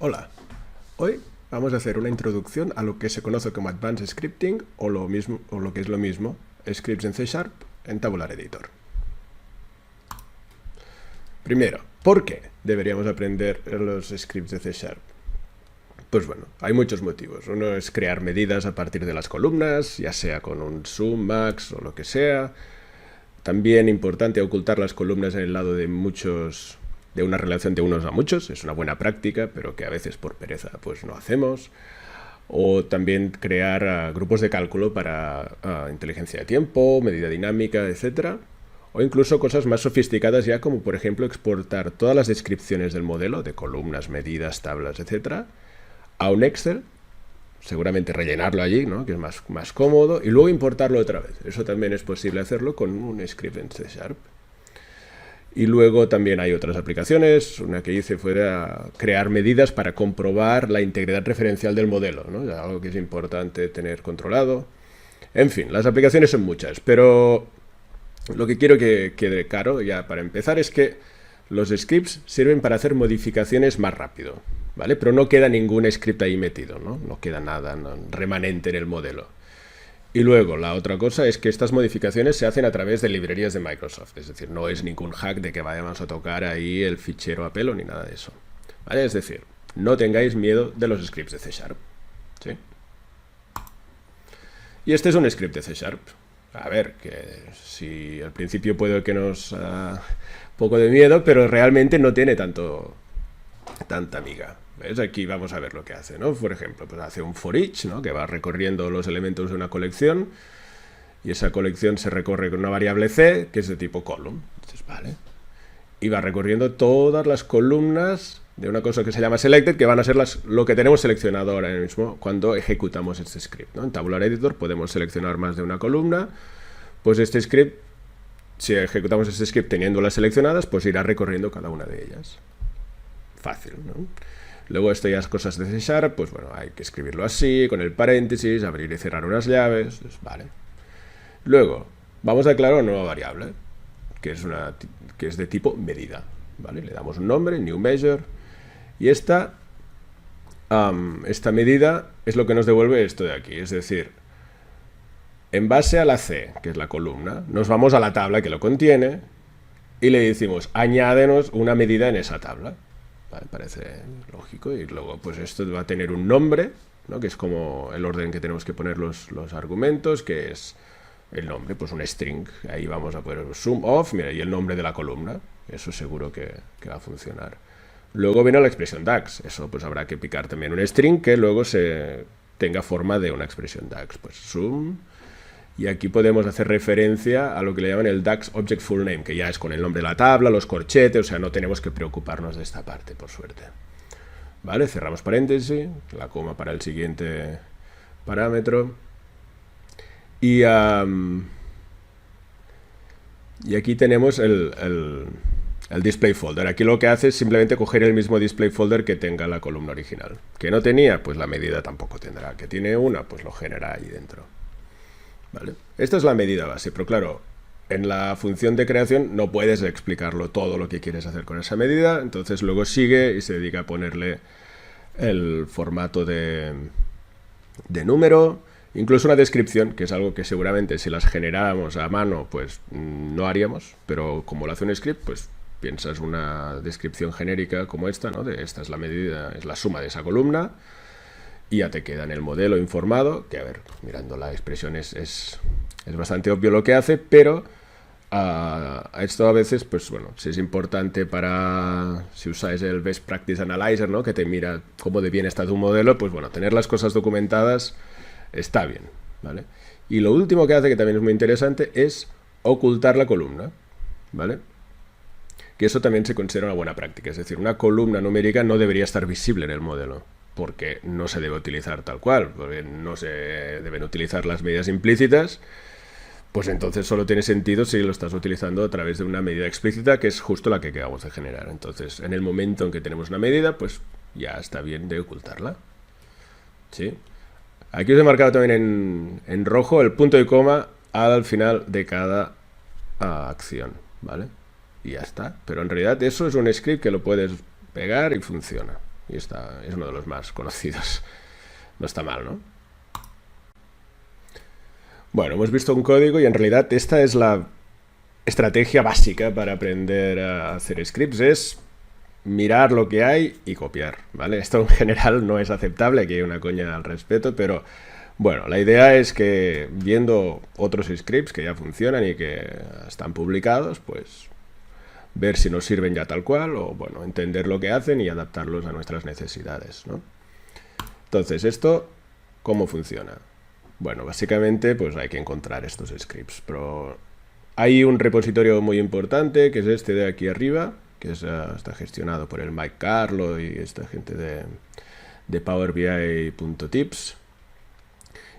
Hola, hoy vamos a hacer una introducción a lo que se conoce como Advanced Scripting o lo que es lo mismo, scripts en C# en Tabular Editor. Primero, ¿por qué deberíamos aprender los scripts de C#? Pues bueno, hay muchos motivos. Uno es crear medidas a partir de las columnas, ya sea con un sum, max o lo que sea. También importante ocultar las columnas en el lado de una relación de unos a muchos, es una buena práctica, pero que a veces por pereza pues no hacemos. O también crear grupos de cálculo para inteligencia de tiempo, medida dinámica, etc. O incluso cosas más sofisticadas ya, como por ejemplo exportar todas las descripciones del modelo, de columnas, medidas, tablas, etc., a un Excel, seguramente rellenarlo allí, ¿no?, que es más cómodo, y luego importarlo otra vez. Eso también es posible hacerlo con un script en C#. Y luego también hay otras aplicaciones. Una que hice fue crear medidas para comprobar la integridad referencial del modelo, ¿no? Algo que es importante tener controlado. En fin, las aplicaciones son muchas, pero lo que quiero que quede claro ya para empezar es que los scripts sirven para hacer modificaciones más rápido, ¿vale? Pero no queda ningún script ahí metido, ¿no? No queda nada remanente en el modelo. Y luego, la otra cosa es que estas modificaciones se hacen a través de librerías de Microsoft. Es decir, no es ningún hack de que vayamos a tocar ahí el fichero a pelo ni nada de eso, ¿vale? Es decir, no tengáis miedo de los scripts de C#. ¿Sí? Y este es un script de C#. A ver, que si al principio puede que nos un poco de miedo, pero realmente no tiene tanta miga. ¿Ves? Aquí vamos a ver lo que hace, ¿no? Por ejemplo, pues hace un for each, ¿no?, que va recorriendo los elementos de una colección, y esa colección se recorre con una variable c, que es de tipo column. Entonces, vale. Y va recorriendo todas las columnas de una cosa que se llama selected, que van a ser lo que tenemos seleccionado ahora mismo cuando ejecutamos este script, ¿no? En Tabular Editor podemos seleccionar más de una columna. Pues este script, si ejecutamos este script teniendo las seleccionadas, pues irá recorriendo cada una de ellas. Fácil, ¿no? Luego esto ya es cosas de C#, pues bueno, hay que escribirlo así, con el paréntesis, abrir y cerrar unas llaves, pues vale. Luego, vamos a declarar una nueva variable, que es de tipo medida, ¿vale? Le damos un nombre, new measure, y esta medida es lo que nos devuelve esto de aquí, es decir, en base a la C, que es la columna, nos vamos a la tabla que lo contiene y le decimos, añádenos una medida en esa tabla. Vale, parece lógico. Y luego pues esto va a tener un nombre, ¿no?, que es como el orden que tenemos que poner los argumentos, que es el nombre, pues un string. Ahí vamos a poner sum of, mira, y el nombre de la columna. Eso seguro que va a funcionar. Luego viene la expresión DAX. Eso pues habrá que picar también un string que luego se tenga forma de una expresión DAX. Pues sum. Y aquí podemos hacer referencia a lo que le llaman el DAX Object Full Name, que ya es con el nombre de la tabla, los corchetes, o sea, no tenemos que preocuparnos de esta parte, por suerte. Vale, cerramos paréntesis, la coma para el siguiente parámetro. Y aquí tenemos el display folder. Aquí lo que hace es simplemente coger el mismo display folder que tenga la columna original. Que no tenía, pues la medida tampoco tendrá. Que tiene una, pues lo genera ahí dentro. ¿Vale? Esta es la medida base, pero claro, en la función de creación no puedes explicarlo todo lo que quieres hacer con esa medida, entonces luego sigue y se dedica a ponerle el formato de número, incluso una descripción, que es algo que seguramente si las generáramos a mano pues no haríamos, pero como lo hace un script, pues piensas una descripción genérica como esta, ¿no?, de esta es la medida, es la suma de esa columna, y ya te queda en el modelo informado, que a ver, mirando la expresión es bastante obvio lo que hace, pero esto a veces, pues bueno, si es importante para, si usáis el Best Practice Analyzer, ¿no?, que te mira cómo de bien está tu modelo, pues bueno, tener las cosas documentadas está bien, ¿vale? Y lo último que hace, que también es muy interesante, es ocultar la columna, ¿vale? Que eso también se considera una buena práctica, es decir, una columna numérica no debería estar visible en el modelo, porque no se debe utilizar tal cual, porque no se deben utilizar las medidas implícitas, pues entonces solo tiene sentido si lo estás utilizando a través de una medida explícita, que es justo la que acabamos de generar. Entonces, en el momento en que tenemos una medida, pues ya está bien de ocultarla. ¿Sí? Aquí os he marcado también en rojo el punto y coma al final de cada acción, ¿vale? Y ya está. Pero en realidad eso es un script que lo puedes pegar y funciona. y es uno de los más conocidos. No está mal, ¿no? Bueno, hemos visto un código y en realidad esta es la estrategia básica para aprender a hacer scripts, es mirar lo que hay y copiar, ¿vale? Esto en general no es aceptable, aquí hay una coña al respecto, pero bueno, la idea es que viendo otros scripts que ya funcionan y que están publicados, pues ver si nos sirven ya tal cual o, bueno, entender lo que hacen y adaptarlos a nuestras necesidades, ¿no? Entonces, ¿esto cómo funciona? Bueno, básicamente pues hay que encontrar estos scripts, pero hay un repositorio muy importante que es este de aquí arriba, que está gestionado por el Mike Carlo y esta gente de powerbi.tips,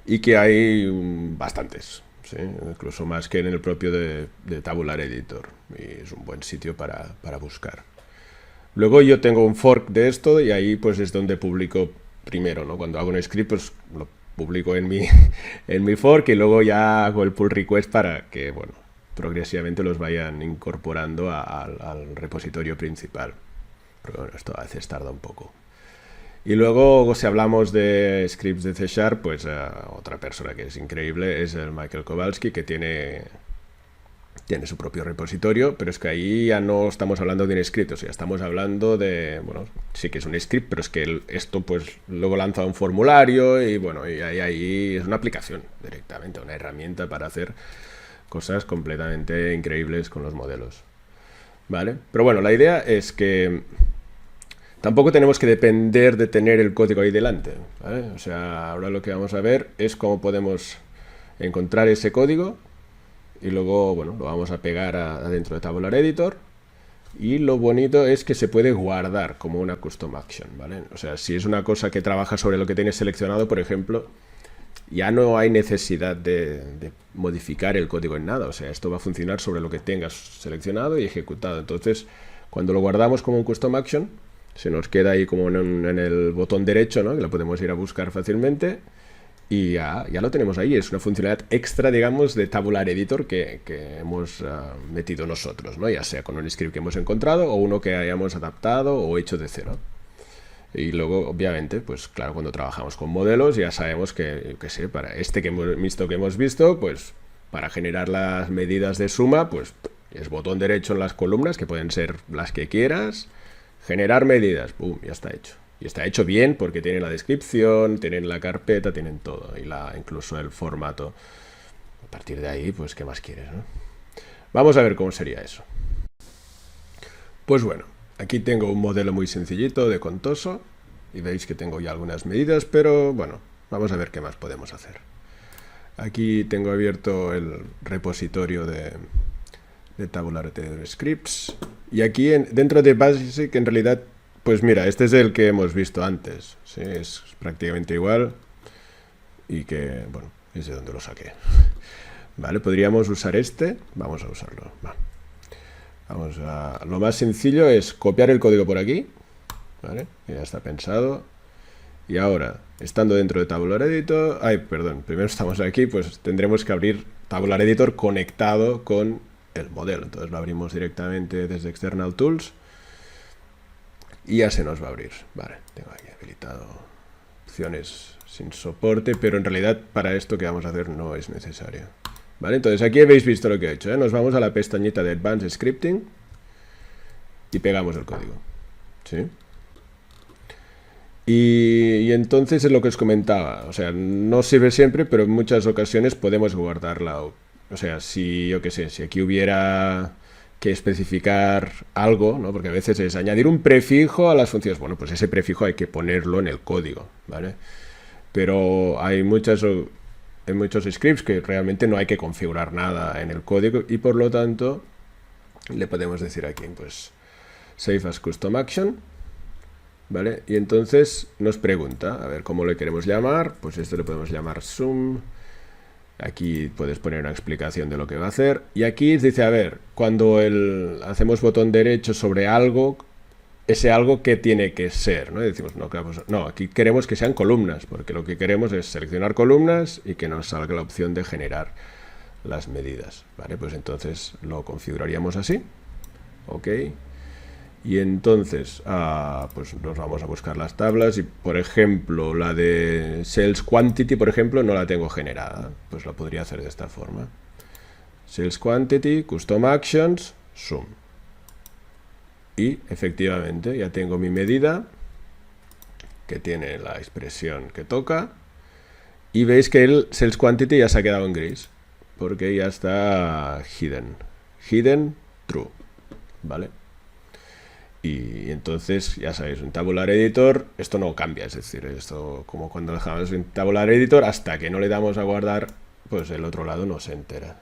y que hay bastantes, ¿sí? Incluso más que en el propio de Tabular Editor, y es un buen sitio para buscar. Luego yo tengo un fork de esto y ahí pues es donde publico primero, ¿no? Cuando hago un script pues lo publico en mi fork y luego ya hago el pull request para que, bueno, progresivamente los vayan incorporando al repositorio principal. Pero bueno, esto a veces tarda un poco. Y luego, si hablamos de scripts de C#, pues otra persona que es increíble es el Michael Kowalski, que tiene su propio repositorio, pero es que ahí ya no estamos hablando de un script, o sea, estamos hablando de, bueno, sí que es un script, pero es que esto pues luego lanza un formulario y bueno, y ahí es una aplicación directamente, una herramienta para hacer cosas completamente increíbles con los modelos, ¿vale? Pero bueno, la idea es que tampoco tenemos que depender de tener el código ahí delante, ¿vale? O sea, ahora lo que vamos a ver es cómo podemos encontrar ese código y luego, bueno, lo vamos a pegar adentro de Tabular Editor, y lo bonito es que se puede guardar como una custom action, ¿vale? O sea, si es una cosa que trabaja sobre lo que tienes seleccionado, por ejemplo, ya no hay necesidad de modificar el código en nada. O sea, esto va a funcionar sobre lo que tengas seleccionado y ejecutado. Entonces, cuando lo guardamos como un custom action, se nos queda ahí como en el botón derecho, ¿no? Que lo podemos ir a buscar fácilmente y ya lo tenemos ahí. Es una funcionalidad extra, digamos, de Tabular Editor que hemos metido nosotros, ¿no? Ya sea con un script que hemos encontrado o uno que hayamos adaptado o hecho de cero. Y luego, obviamente, pues claro, cuando trabajamos con modelos ya sabemos que sé, para este que hemos visto, pues para generar las medidas de suma, pues es botón derecho en las columnas, que pueden ser las que quieras, generar medidas, ¡pum!, ya está hecho. Y está hecho bien porque tiene la descripción, tienen la carpeta, tienen todo, y incluso el formato. A partir de ahí, pues, ¿qué más quieres, no? Vamos a ver cómo sería eso. Pues bueno, aquí tengo un modelo muy sencillito de Contoso y veis que tengo ya algunas medidas, pero bueno, vamos a ver qué más podemos hacer. Aquí tengo abierto el repositorio de Tabular Editor Scripts y aquí dentro de Basic, en realidad, pues mira, este es el que hemos visto antes, ¿sí? Es prácticamente igual y que, bueno, es de donde lo saqué. Vale, podríamos usar este, vamos a usarlo. Lo más sencillo es copiar el código por aquí, ¿vale? Ya está pensado. Y ahora, estando dentro de Tabular Editor, primero estamos aquí, pues tendremos que abrir Tabular Editor conectado con el modelo. Entonces lo abrimos directamente desde External Tools y ya se nos va a abrir. Vale, tengo aquí habilitado opciones sin soporte, pero en realidad para esto que vamos a hacer no es necesario. Vale, entonces aquí habéis visto lo que he hecho, ¿eh? Nos vamos a la pestañita de Advanced Scripting y pegamos el código, ¿sí? Y entonces es lo que os comentaba, o sea, no sirve siempre, pero en muchas ocasiones podemos guardarla. O sea, si yo qué sé, si aquí hubiera que especificar algo, ¿no? Porque a veces es añadir un prefijo a las funciones, bueno, pues ese prefijo hay que ponerlo en el código, ¿vale? Pero hay muchos scripts que realmente no hay que configurar nada en el código y por lo tanto le podemos decir aquí, pues, Save as Custom Action, ¿vale? Y entonces nos pregunta, a ver, ¿cómo le queremos llamar? Pues esto le podemos llamar Sum. Aquí puedes poner una explicación de lo que va a hacer. Y aquí dice, a ver, cuando hacemos botón derecho sobre algo, ese algo que tiene que ser, ¿no? Y decimos, no, aquí queremos que sean columnas, porque lo que queremos es seleccionar columnas y que nos salga la opción de generar las medidas, ¿vale? Pues entonces lo configuraríamos así, ok. Y entonces, pues nos vamos a buscar las tablas y, por ejemplo, la de Sales Quantity, por ejemplo, no la tengo generada. Pues la podría hacer de esta forma. Sales Quantity, Custom Actions, Sum. Y, efectivamente, ya tengo mi medida, que tiene la expresión que toca. Y veis que el Sales Quantity ya se ha quedado en gris, porque ya está hidden. Hidden, true. ¿Vale? Y entonces, ya sabéis, en Tabular Editor esto no cambia, es decir, esto como cuando dejamos en Tabular Editor, hasta que no le damos a guardar, pues el otro lado no se entera.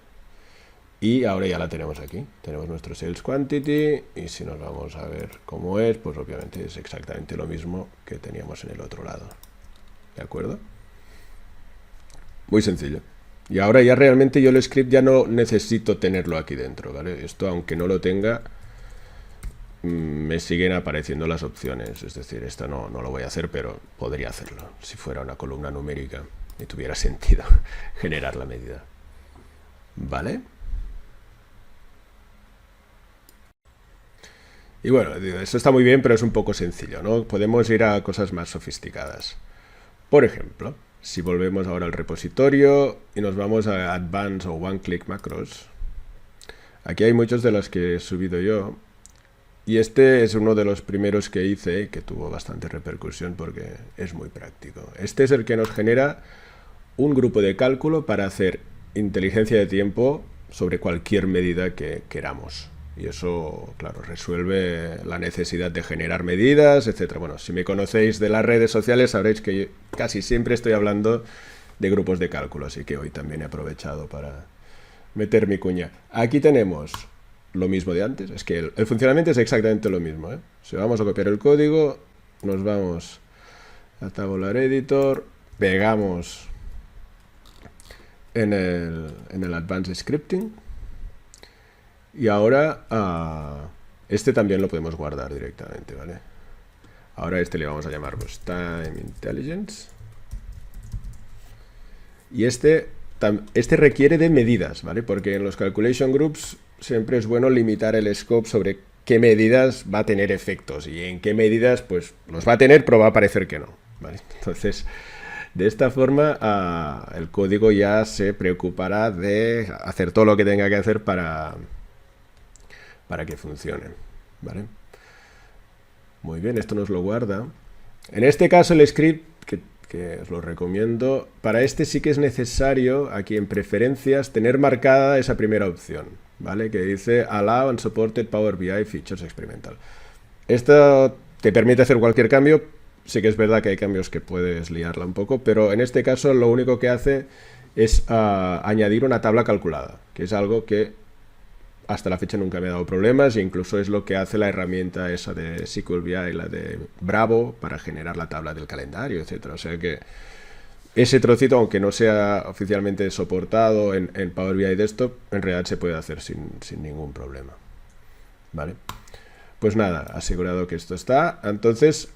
Y ahora ya la tenemos aquí, tenemos nuestro Sales Quantity, y si nos vamos a ver cómo es, pues obviamente es exactamente lo mismo que teníamos en el otro lado. ¿De acuerdo? Muy sencillo. Y ahora ya realmente yo el script ya no necesito tenerlo aquí dentro, ¿vale? Esto, aunque no lo tenga, me siguen apareciendo las opciones, es decir, esta no lo voy a hacer, pero podría hacerlo si fuera una columna numérica y tuviera sentido generar la medida. ¿Vale? Y bueno, esto está muy bien, pero es un poco sencillo, ¿no? Podemos ir a cosas más sofisticadas. Por ejemplo, si volvemos ahora al repositorio y nos vamos a Advanced o One Click Macros, aquí hay muchos de los que he subido yo. Y este es uno de los primeros que hice, que tuvo bastante repercusión porque es muy práctico. Este es el que nos genera un grupo de cálculo para hacer inteligencia de tiempo sobre cualquier medida que queramos. Y eso, claro, resuelve la necesidad de generar medidas, etc. Bueno, si me conocéis de las redes sociales sabréis que yo casi siempre estoy hablando de grupos de cálculo, así que hoy también he aprovechado para meter mi cuña. Aquí tenemos lo mismo de antes, es que el funcionamiento es exactamente lo mismo, ¿eh? Si vamos a copiar el código, nos vamos a Tabular Editor, pegamos en el Advanced Scripting y ahora este también lo podemos guardar directamente, ¿vale? Ahora a este le vamos a llamar pues, Time Intelligence y este requiere de medidas, ¿vale? Porque en los Calculation Groups siempre es bueno limitar el scope sobre qué medidas va a tener efectos y en qué medidas pues los va a tener, pero va a parecer que no, ¿vale? Entonces, de esta forma el código ya se preocupará de hacer todo lo que tenga que hacer para que funcione, ¿vale? Muy bien, esto nos lo guarda. En este caso el script, que os lo recomiendo, para este sí que es necesario, aquí en preferencias, tener marcada esa primera opción, ¿vale? Que dice Allow Unsupported Power BI Features Experimental. Esto te permite hacer cualquier cambio. Sí que es verdad que hay cambios que puedes liarla un poco, pero en este caso lo único que hace es añadir una tabla calculada, que es algo que hasta la fecha nunca me ha dado problemas e incluso es lo que hace la herramienta esa de SQL BI, la de Bravo, para generar la tabla del calendario, etcétera. O sea que ese trocito, aunque no sea oficialmente soportado en Power BI Desktop, en realidad se puede hacer sin ningún problema. ¿Vale? Pues nada, asegurado que esto está. Entonces,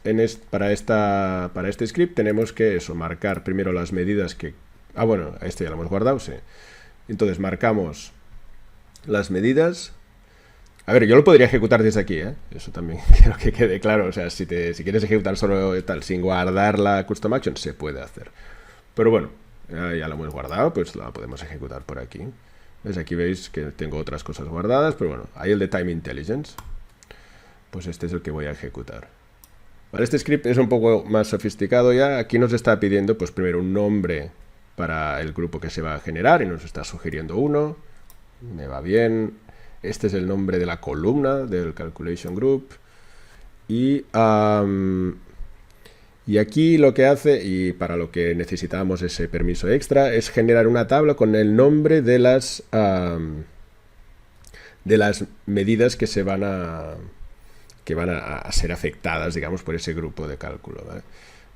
para este script tenemos que marcar primero las medidas que... bueno, este ya lo hemos guardado, sí. Entonces marcamos las medidas. A ver, yo lo podría ejecutar desde aquí, ¿eh? Eso también quiero que quede claro. O sea, si quieres ejecutar solo tal, sin guardar la custom action, se puede hacer. Pero bueno, ya lo hemos guardado, pues la podemos ejecutar por aquí. ¿Ves? Aquí veis que tengo otras cosas guardadas, pero bueno, hay el de Time Intelligence. Pues este es el que voy a ejecutar. Vale, este script es un poco más sofisticado ya. Aquí nos está pidiendo, pues primero un nombre para el grupo que se va a generar y nos está sugiriendo uno. Me va bien. Este es el nombre de la columna del Calculation Group. Y aquí lo que hace, y para lo que necesitamos ese permiso extra, es generar una tabla con el nombre de las medidas que van a ser afectadas, digamos, por ese grupo de cálculo, ¿vale?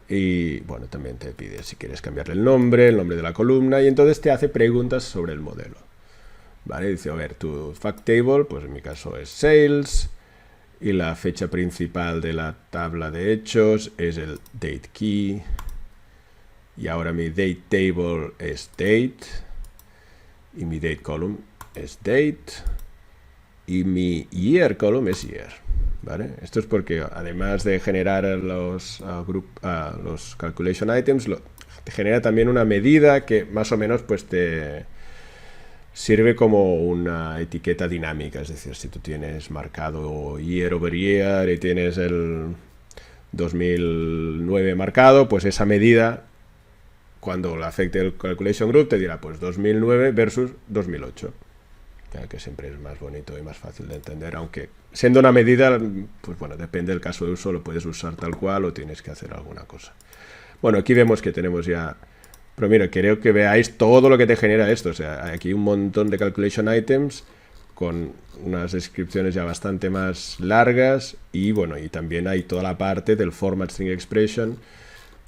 Y bueno, también te pide si quieres cambiarle el nombre de la columna, y entonces te hace preguntas sobre el modelo. ¿Vale? Dice, a ver, tu fact table, pues en mi caso es sales, y la fecha principal de la tabla de hechos es el date key, y ahora mi date table es date, y mi date column es date, y mi year column es year. ¿vale? Esto es porque además de generar los calculation items, te genera también una medida que más o menos pues te sirve como una etiqueta dinámica. Es decir, si tú tienes marcado year over year y tienes el 2009 marcado, pues esa medida, cuando le afecte el calculation group, te dirá pues 2009 versus 2008, que siempre es más bonito y más fácil de entender, aunque siendo una medida, pues bueno, depende del caso de uso, lo puedes usar tal cual o tienes que hacer alguna cosa. Bueno, aquí vemos que tenemos ya, pero mira, creo que veáis todo lo que te genera esto. O sea, hay aquí un montón de calculation items con unas descripciones ya bastante más largas y bueno, y también hay toda la parte del format string expression.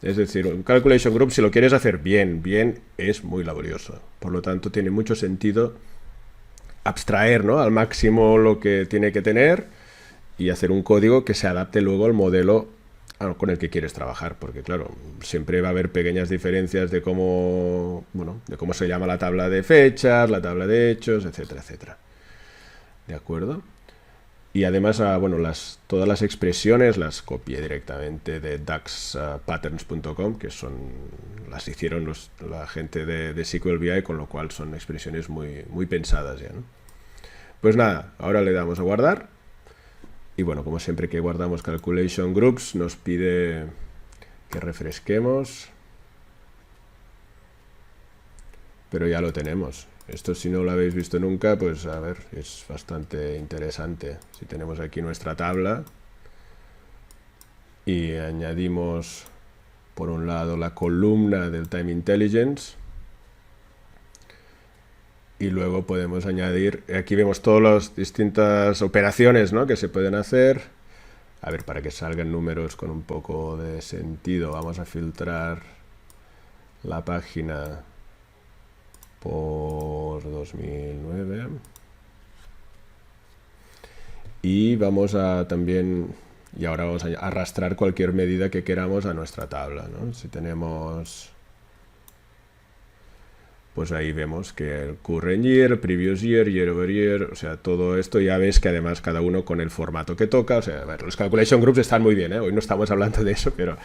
Es decir, un calculation group, si lo quieres hacer bien, es muy laborioso. Por lo tanto, tiene mucho sentido abstraer, ¿no?, al máximo lo que tiene que tener y hacer un código que se adapte luego al modelo con el que quieres trabajar, porque claro, siempre va a haber pequeñas diferencias de cómo, bueno, de cómo se llama la tabla de fechas, la tabla de hechos, etcétera, etcétera. ¿De acuerdo? Y además, bueno, todas las expresiones las copié directamente de daxpatterns.com, que las hicieron la gente de SQL BI, con lo cual son expresiones muy, muy pensadas ya, ¿no? Pues nada, ahora le damos a guardar. Y bueno, como siempre que guardamos calculation groups, nos pide que refresquemos. Pero ya lo tenemos. Esto, si no lo habéis visto nunca, pues a ver, es bastante interesante. Si tenemos aquí nuestra tabla y añadimos por un lado la columna del Time Intelligence y luego podemos añadir, aquí vemos todas las distintas operaciones, ¿no?, que se pueden hacer. A ver, para que salgan números con un poco de sentido, vamos a filtrar la página por 2009 y vamos a también, y ahora vamos a arrastrar cualquier medida que queramos a nuestra tabla, ¿no? Si tenemos, pues ahí vemos que el current year, previous year, year over year, o sea, todo esto ya ves que además cada uno con el formato que toca. O sea, a ver, los calculation groups están muy bien, ¿eh? Hoy no estamos hablando de eso, pero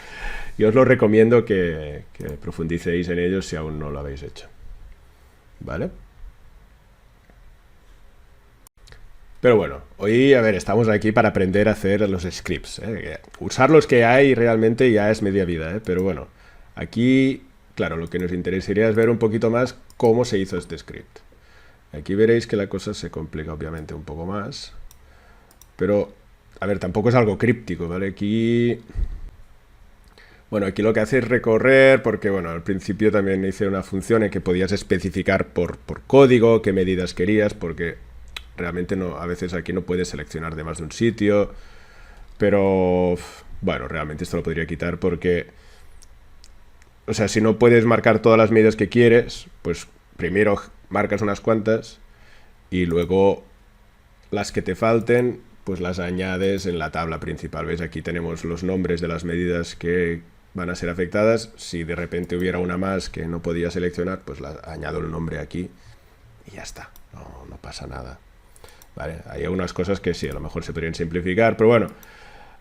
yo os lo recomiendo que profundicéis en ellos si aún no lo habéis hecho. ¿Vale? Pero bueno, hoy, a ver, estamos aquí para aprender a hacer los scripts, ¿eh? Usar los que hay realmente ya es media vida, ¿eh? Pero bueno, aquí, claro, lo que nos interesaría es ver un poquito más cómo se hizo este script. Aquí veréis que la cosa se complica obviamente un poco más, pero, a ver, tampoco es algo críptico, ¿vale? Aquí, bueno, aquí lo que hace es recorrer, porque bueno, al principio también hice una función en que podías especificar por código qué medidas querías, porque realmente no, a veces aquí no puedes seleccionar de más de un sitio, pero bueno, realmente esto lo podría quitar porque, o sea, si no puedes marcar todas las medidas que quieres, pues primero marcas unas cuantas y luego las que te falten, pues las añades en la tabla principal. ¿Ves? Aquí tenemos los nombres de las medidas que van a ser afectadas. Si de repente hubiera una más que no podía seleccionar, pues añado el nombre aquí y ya está, no pasa nada. Vale, hay algunas cosas que sí, a lo mejor se podrían simplificar, pero bueno,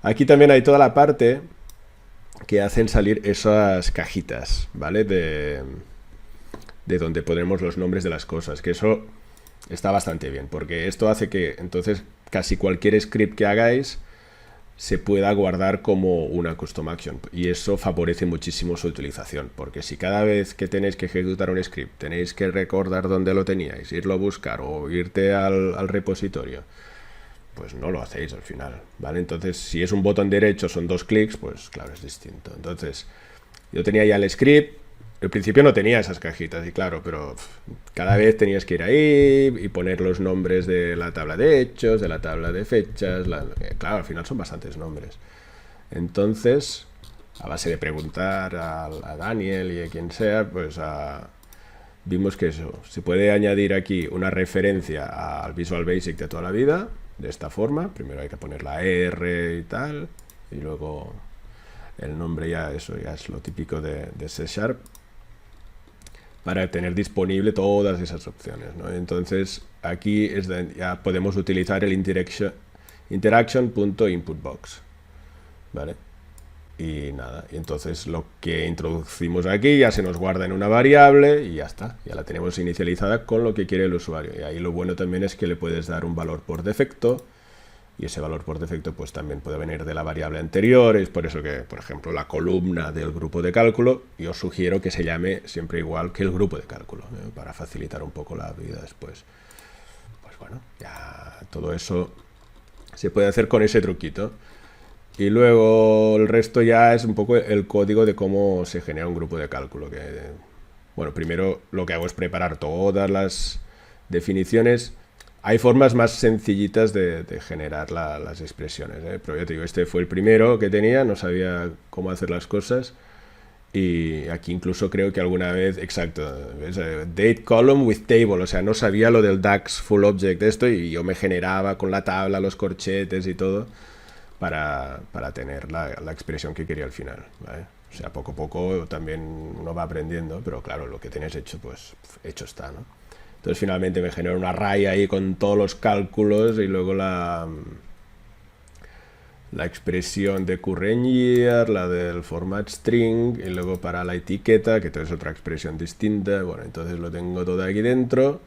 aquí también hay toda la parte que hacen salir esas cajitas, ¿vale? De donde ponemos los nombres de las cosas, que eso está bastante bien, porque esto hace que entonces casi cualquier script que hagáis se pueda guardar como una custom action, y eso favorece muchísimo su utilización, porque si cada vez que tenéis que ejecutar un script tenéis que recordar dónde lo teníais, irlo a buscar o irte al repositorio, pues no lo hacéis al final, ¿vale? Entonces, si es un botón derecho, son 2 clics, pues claro, es distinto. Entonces, yo tenía ya el script, al principio no tenía esas cajitas, y claro, pero cada vez tenías que ir ahí y poner los nombres de la tabla de hechos, de la tabla de fechas, claro, al final son bastantes nombres. Entonces, a base de preguntar a Daniel y a quien sea, pues vimos que eso, se puede añadir aquí una referencia al Visual Basic de toda la vida, de esta forma. Primero hay que poner la R y tal, y luego el nombre, ya eso ya es lo típico de C#, para tener disponible todas esas opciones, ¿no? Entonces aquí ya podemos utilizar el interaction.inputBox, ¿vale? Y nada, y entonces lo que introducimos aquí ya se nos guarda en una variable y ya está, ya la tenemos inicializada con lo que quiere el usuario. Y ahí lo bueno también es que le puedes dar un valor por defecto, y ese valor por defecto pues también puede venir de la variable anterior. Es por eso que, por ejemplo, la columna del grupo de cálculo, yo sugiero que se llame siempre igual que el grupo de cálculo, para facilitar un poco la vida después. Pues bueno, ya todo eso se puede hacer con ese truquito. Y luego el resto ya es un poco el código de cómo se genera un grupo de cálculo. Que, bueno, primero lo que hago es preparar todas las definiciones. Hay formas más sencillitas de generar las expresiones, pero ya te digo, este fue el primero que tenía, no sabía cómo hacer las cosas. Y aquí incluso creo que alguna vez, exacto, ¿ves? Date column with table, o sea, no sabía lo del DAX full object esto y yo me generaba con la tabla, los corchetes y todo para tener la expresión que quería al final, ¿vale? O sea, poco a poco también uno va aprendiendo, pero claro, lo que tienes hecho, pues hecho está, ¿no? Entonces finalmente me generó un array ahí con todos los cálculos y luego la expresión de current year, la del format string y luego para la etiqueta, que es otra expresión distinta. Bueno, entonces lo tengo todo aquí dentro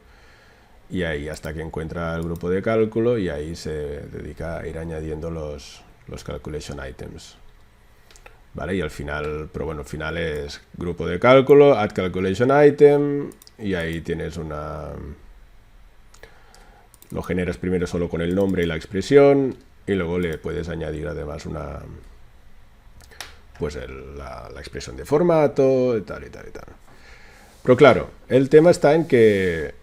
y ahí hasta que encuentra el grupo de cálculo y ahí se dedica a ir añadiendo los calculation items. ¿Vale? Y al final, pero bueno, al final es grupo de cálculo, add calculation item y ahí tienes una... Lo generas primero solo con el nombre y la expresión y luego le puedes añadir además una... Pues la expresión de formato y tal y tal y tal. Pero claro, el tema está en que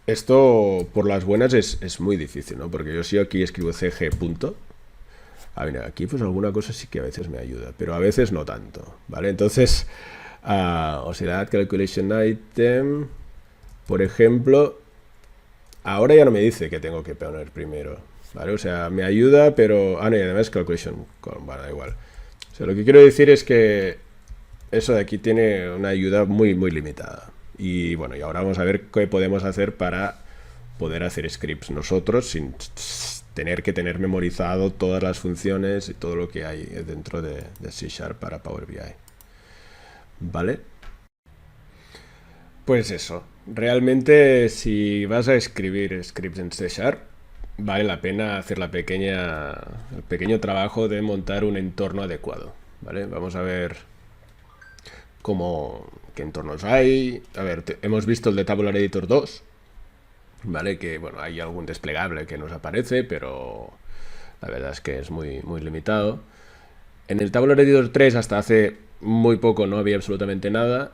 esto por las buenas es muy difícil, ¿no? Porque yo si aquí escribo cg punto... A ver, aquí pues alguna cosa sí que a veces me ayuda, pero a veces no tanto, ¿vale? Entonces, o sea, add calculation item, por ejemplo, ahora ya no me dice que tengo que poner primero, ¿vale? O sea, me ayuda, pero... Ah, no, y además calculation, bueno, da igual. O sea, lo que quiero decir es que eso de aquí tiene una ayuda muy, muy limitada. Y bueno, y ahora vamos a ver qué podemos hacer para poder hacer scripts nosotros sin tener que tener memorizado todas las funciones y todo lo que hay dentro de C# para Power BI. ¿Vale? Pues eso. Realmente si vas a escribir scripts en C#, vale la pena hacer el pequeño trabajo de montar un entorno adecuado. ¿Vale? Vamos a ver qué entornos hay. A ver, hemos visto el de Tabular Editor 2. ¿Vale? Que bueno, hay algún desplegable que nos aparece, pero la verdad es que es muy, muy limitado. En el Tabular Editor 3 hasta hace muy poco no había absolutamente nada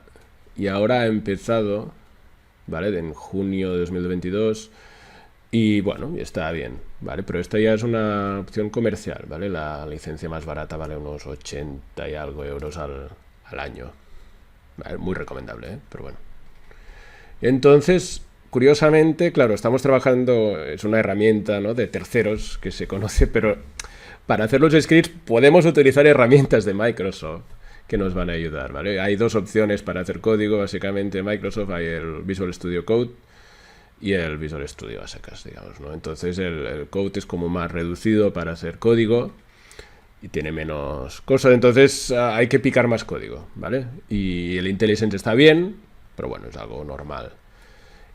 y ahora ha empezado, ¿vale? En junio de 2022 y bueno, está bien, ¿vale? Pero esta ya es una opción comercial, ¿vale? La licencia más barata vale unos 80 y algo euros al año. ¿Vale? Muy recomendable, ¿eh? Pero bueno. Entonces... Curiosamente, claro, estamos trabajando, es una herramienta, ¿no?, de terceros que se conoce, pero para hacer los scripts podemos utilizar herramientas de Microsoft que nos van a ayudar, ¿vale? Hay dos opciones para hacer código, básicamente en Microsoft hay el Visual Studio Code y el Visual Studio a secas, digamos, ¿no? Entonces el Code es como más reducido para hacer código y tiene menos cosas, entonces hay que picar más código, ¿vale? Y el IntelliSense está bien, pero bueno, es algo normal.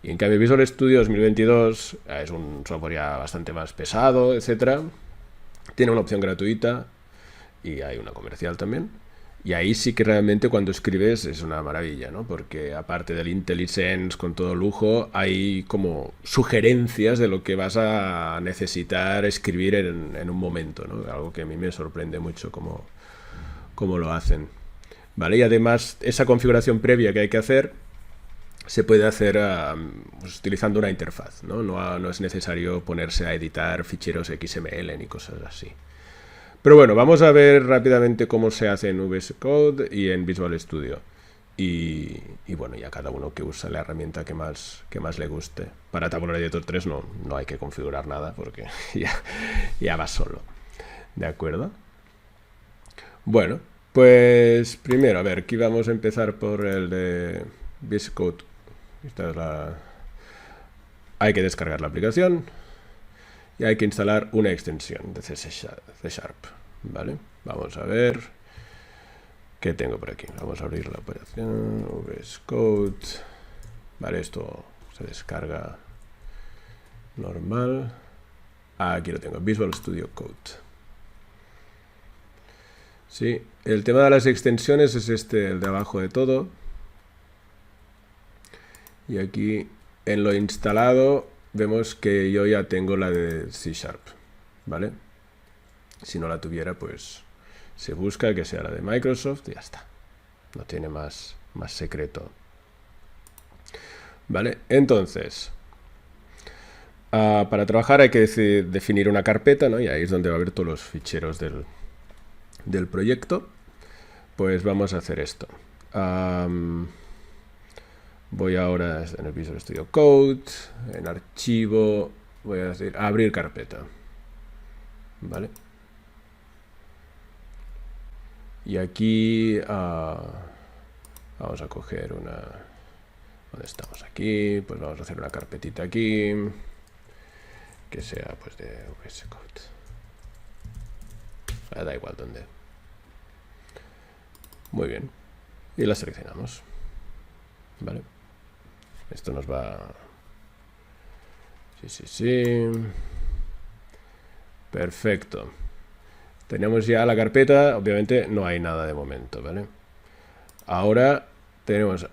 Y en cambio Visual Studio 2022 es un software ya bastante más pesado, etcétera. Tiene una opción gratuita y hay una comercial también. Y ahí sí que realmente cuando escribes es una maravilla, ¿no? Porque aparte del IntelliSense con todo lujo, hay como sugerencias de lo que vas a necesitar escribir en un momento, ¿no? Algo que a mí me sorprende mucho cómo lo hacen. ¿Vale? Y además esa configuración previa que hay que hacer se puede hacer pues, utilizando una interfaz, ¿no? No es necesario ponerse a editar ficheros XML ni cosas así. Pero bueno, vamos a ver rápidamente cómo se hace en VS Code y en Visual Studio. Y bueno, ya cada uno que usa la herramienta que más le guste. Para Tabular Editor 3 no hay que configurar nada porque ya va solo. ¿De acuerdo? Bueno, pues primero, a ver, aquí vamos a empezar por el de VS Code. Esta es hay que descargar la aplicación y hay que instalar una extensión de C Sharp, ¿vale? Vamos a ver qué tengo por aquí. Vamos a abrir la operación, VS Code, vale, esto se descarga normal. Aquí lo tengo, Visual Studio Code. Sí, el tema de las extensiones es el de abajo de todo. Y aquí en lo instalado vemos que yo ya tengo la de C Sharp, ¿vale? Si no la tuviera, pues se busca que sea la de Microsoft y ya está. No tiene más secreto. ¿Vale? Entonces, para trabajar hay que definir una carpeta, ¿no? Y ahí es donde va a haber todos los ficheros del proyecto. Pues vamos a hacer esto. Voy ahora en el Visual Studio Code, en archivo, voy a decir abrir carpeta. ¿Vale? Y aquí vamos a coger una... ¿Dónde estamos? Aquí, pues vamos a hacer una carpetita aquí, que sea pues de VS Code. Da igual dónde. Muy bien. Y la seleccionamos. ¿Vale? Esto nos va... Sí. Perfecto. Tenemos ya la carpeta. Obviamente no hay nada de momento, ¿vale? Ahora tenemos...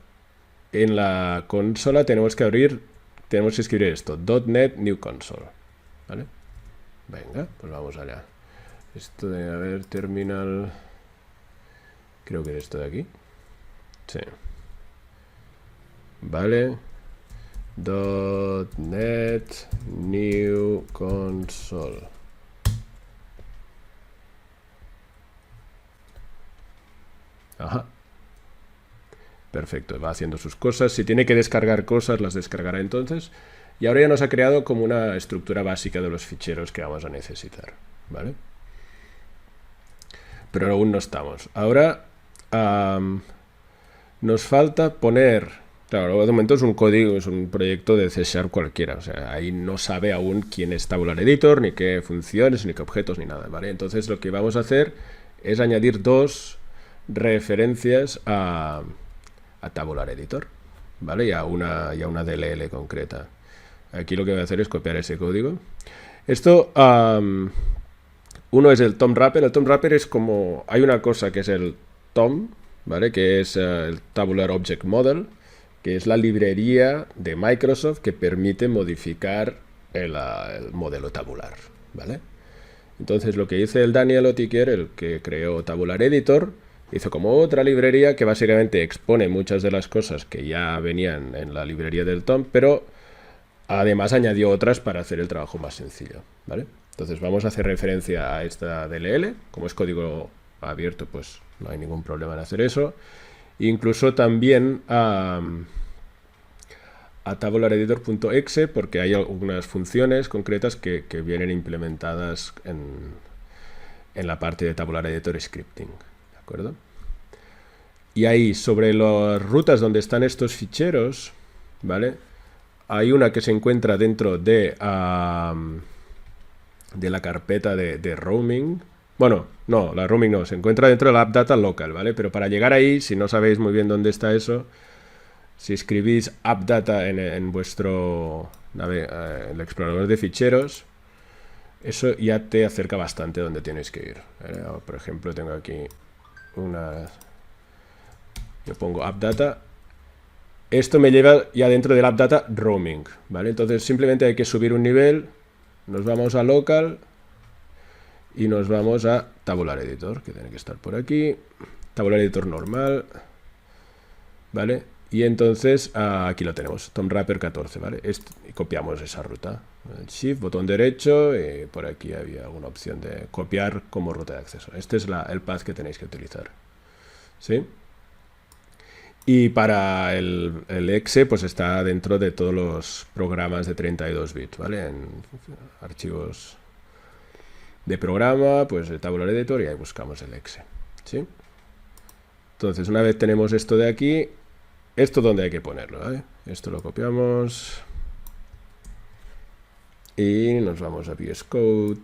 En la consola tenemos que escribir esto, .NET New Console, ¿vale? Venga, pues vamos allá. Esto de, a ver, terminal... Creo que es esto de aquí. Sí. Vale. .NET New Console. Ajá. Perfecto, va haciendo sus cosas. Si tiene que descargar cosas, las descargará entonces. Y ahora ya nos ha creado como una estructura básica de los ficheros que vamos a necesitar, ¿vale? Pero aún no estamos. Ahora nos falta poner... Claro, de momento es un código, es un proyecto de C Sharp cualquiera. O sea, ahí no sabe aún quién es Tabular Editor, ni qué funciones, ni qué objetos, ni nada, ¿vale? Entonces lo que vamos a hacer es añadir dos referencias a Tabular Editor, ¿vale? Y a una DLL concreta. Aquí lo que voy a hacer es copiar ese código. Esto, uno es el Tom Wrapper. El Tom Wrapper es como... Hay una cosa que es el Tom, ¿vale? Que es el Tabular Object Model, que es la librería de Microsoft que permite modificar el modelo tabular, ¿vale? Entonces lo que dice el Daniel Oetiker, el que creó Tabular Editor, hizo como otra librería que básicamente expone muchas de las cosas que ya venían en la librería del Tom, pero además añadió otras para hacer el trabajo más sencillo, ¿vale? Entonces vamos a hacer referencia a esta DLL. Como es código abierto, pues no hay ningún problema en hacer eso. Incluso también a tabulareditor.exe, porque hay algunas funciones concretas que vienen implementadas en la parte de Tabular Editor Scripting, ¿de acuerdo? Y ahí, sobre las rutas donde están estos ficheros, ¿vale? Hay una que se encuentra dentro de la carpeta de roaming. Bueno, no, la roaming no, se encuentra dentro de la AppData local, ¿vale? Pero para llegar ahí, si no sabéis muy bien dónde está eso, si escribís AppData en vuestro el explorador de ficheros, eso ya te acerca bastante a donde tienes que ir, ¿vale? Por ejemplo, tengo aquí una... Yo pongo AppData. Esto me lleva ya dentro del AppData roaming, ¿vale? Entonces simplemente hay que subir un nivel, nos vamos a local y nos vamos a Tabular Editor, que tiene que estar por aquí. Tabular Editor normal, ¿vale? Y entonces aquí lo tenemos, Tom Wrapper 14, ¿vale? Y copiamos esa ruta. Shift, botón derecho, y por aquí había una opción de copiar como ruta de acceso. Este es el path que tenéis que utilizar, ¿sí? Y para el exe, pues está dentro de todos los programas de 32 bits, ¿vale? En archivos de programa, pues el Tabular Editor, y ahí buscamos el exe, ¿sí? Entonces, una vez tenemos esto de aquí, esto donde hay que ponerlo, ¿vale? Esto lo copiamos Y nos vamos a VS Code.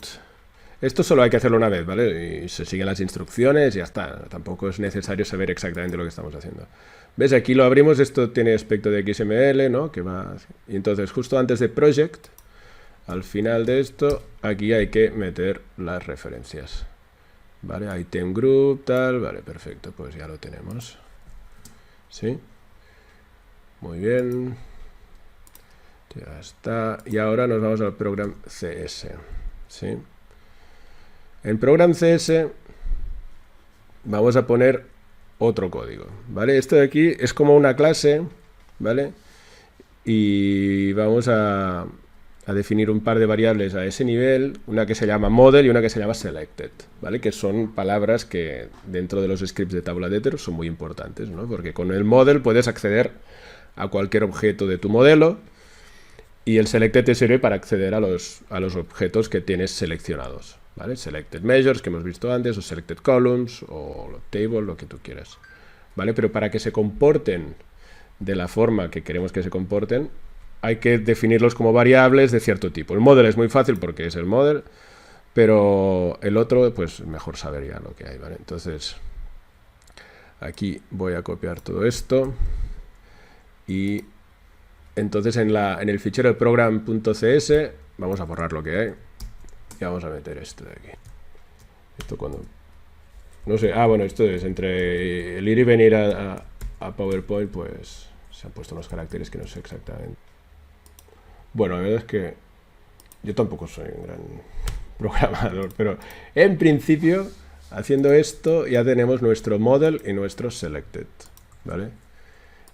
Esto solo hay que hacerlo una vez, ¿vale? Y se siguen las instrucciones y ya está. Tampoco es necesario saber exactamente lo que estamos haciendo. ¿Ves? Aquí lo abrimos, esto tiene aspecto de XML, ¿no? Que va... Y entonces, justo antes de Project, al final de esto, aquí hay que meter las referencias. ¿Vale? Item group, tal, vale, perfecto, pues ya lo tenemos. ¿Sí? Muy bien. Ya está. Y ahora nos vamos al program CS. ¿Sí? En program CS vamos a poner otro código, ¿vale? Esto de aquí es como una clase, ¿vale? Y vamos a definir un par de variables a ese nivel, una que se llama model y una que se llama selected, ¿vale? Que son palabras que dentro de los scripts de Tabular Editor son muy importantes, ¿no? Porque con el model puedes acceder a cualquier objeto de tu modelo y el selected te sirve para acceder a los objetos que tienes seleccionados, ¿vale? Selected measures que hemos visto antes, o selected columns, o table, lo que tú quieras, ¿vale? Pero para que se comporten de la forma que queremos que se comporten, hay que definirlos como variables de cierto tipo. El model es muy fácil porque es el model, pero el otro, pues mejor saber ya lo que hay, ¿vale? Entonces, aquí voy a copiar todo esto y entonces en el fichero de program.cs vamos a borrar lo que hay y vamos a meter esto de aquí. Esto cuando... No sé, bueno, esto es entre el ir y venir a PowerPoint, pues se han puesto unos caracteres que no sé exactamente. Bueno, la verdad es que yo tampoco soy un gran programador, pero en principio, haciendo esto, ya tenemos nuestro model y nuestro selected, ¿vale?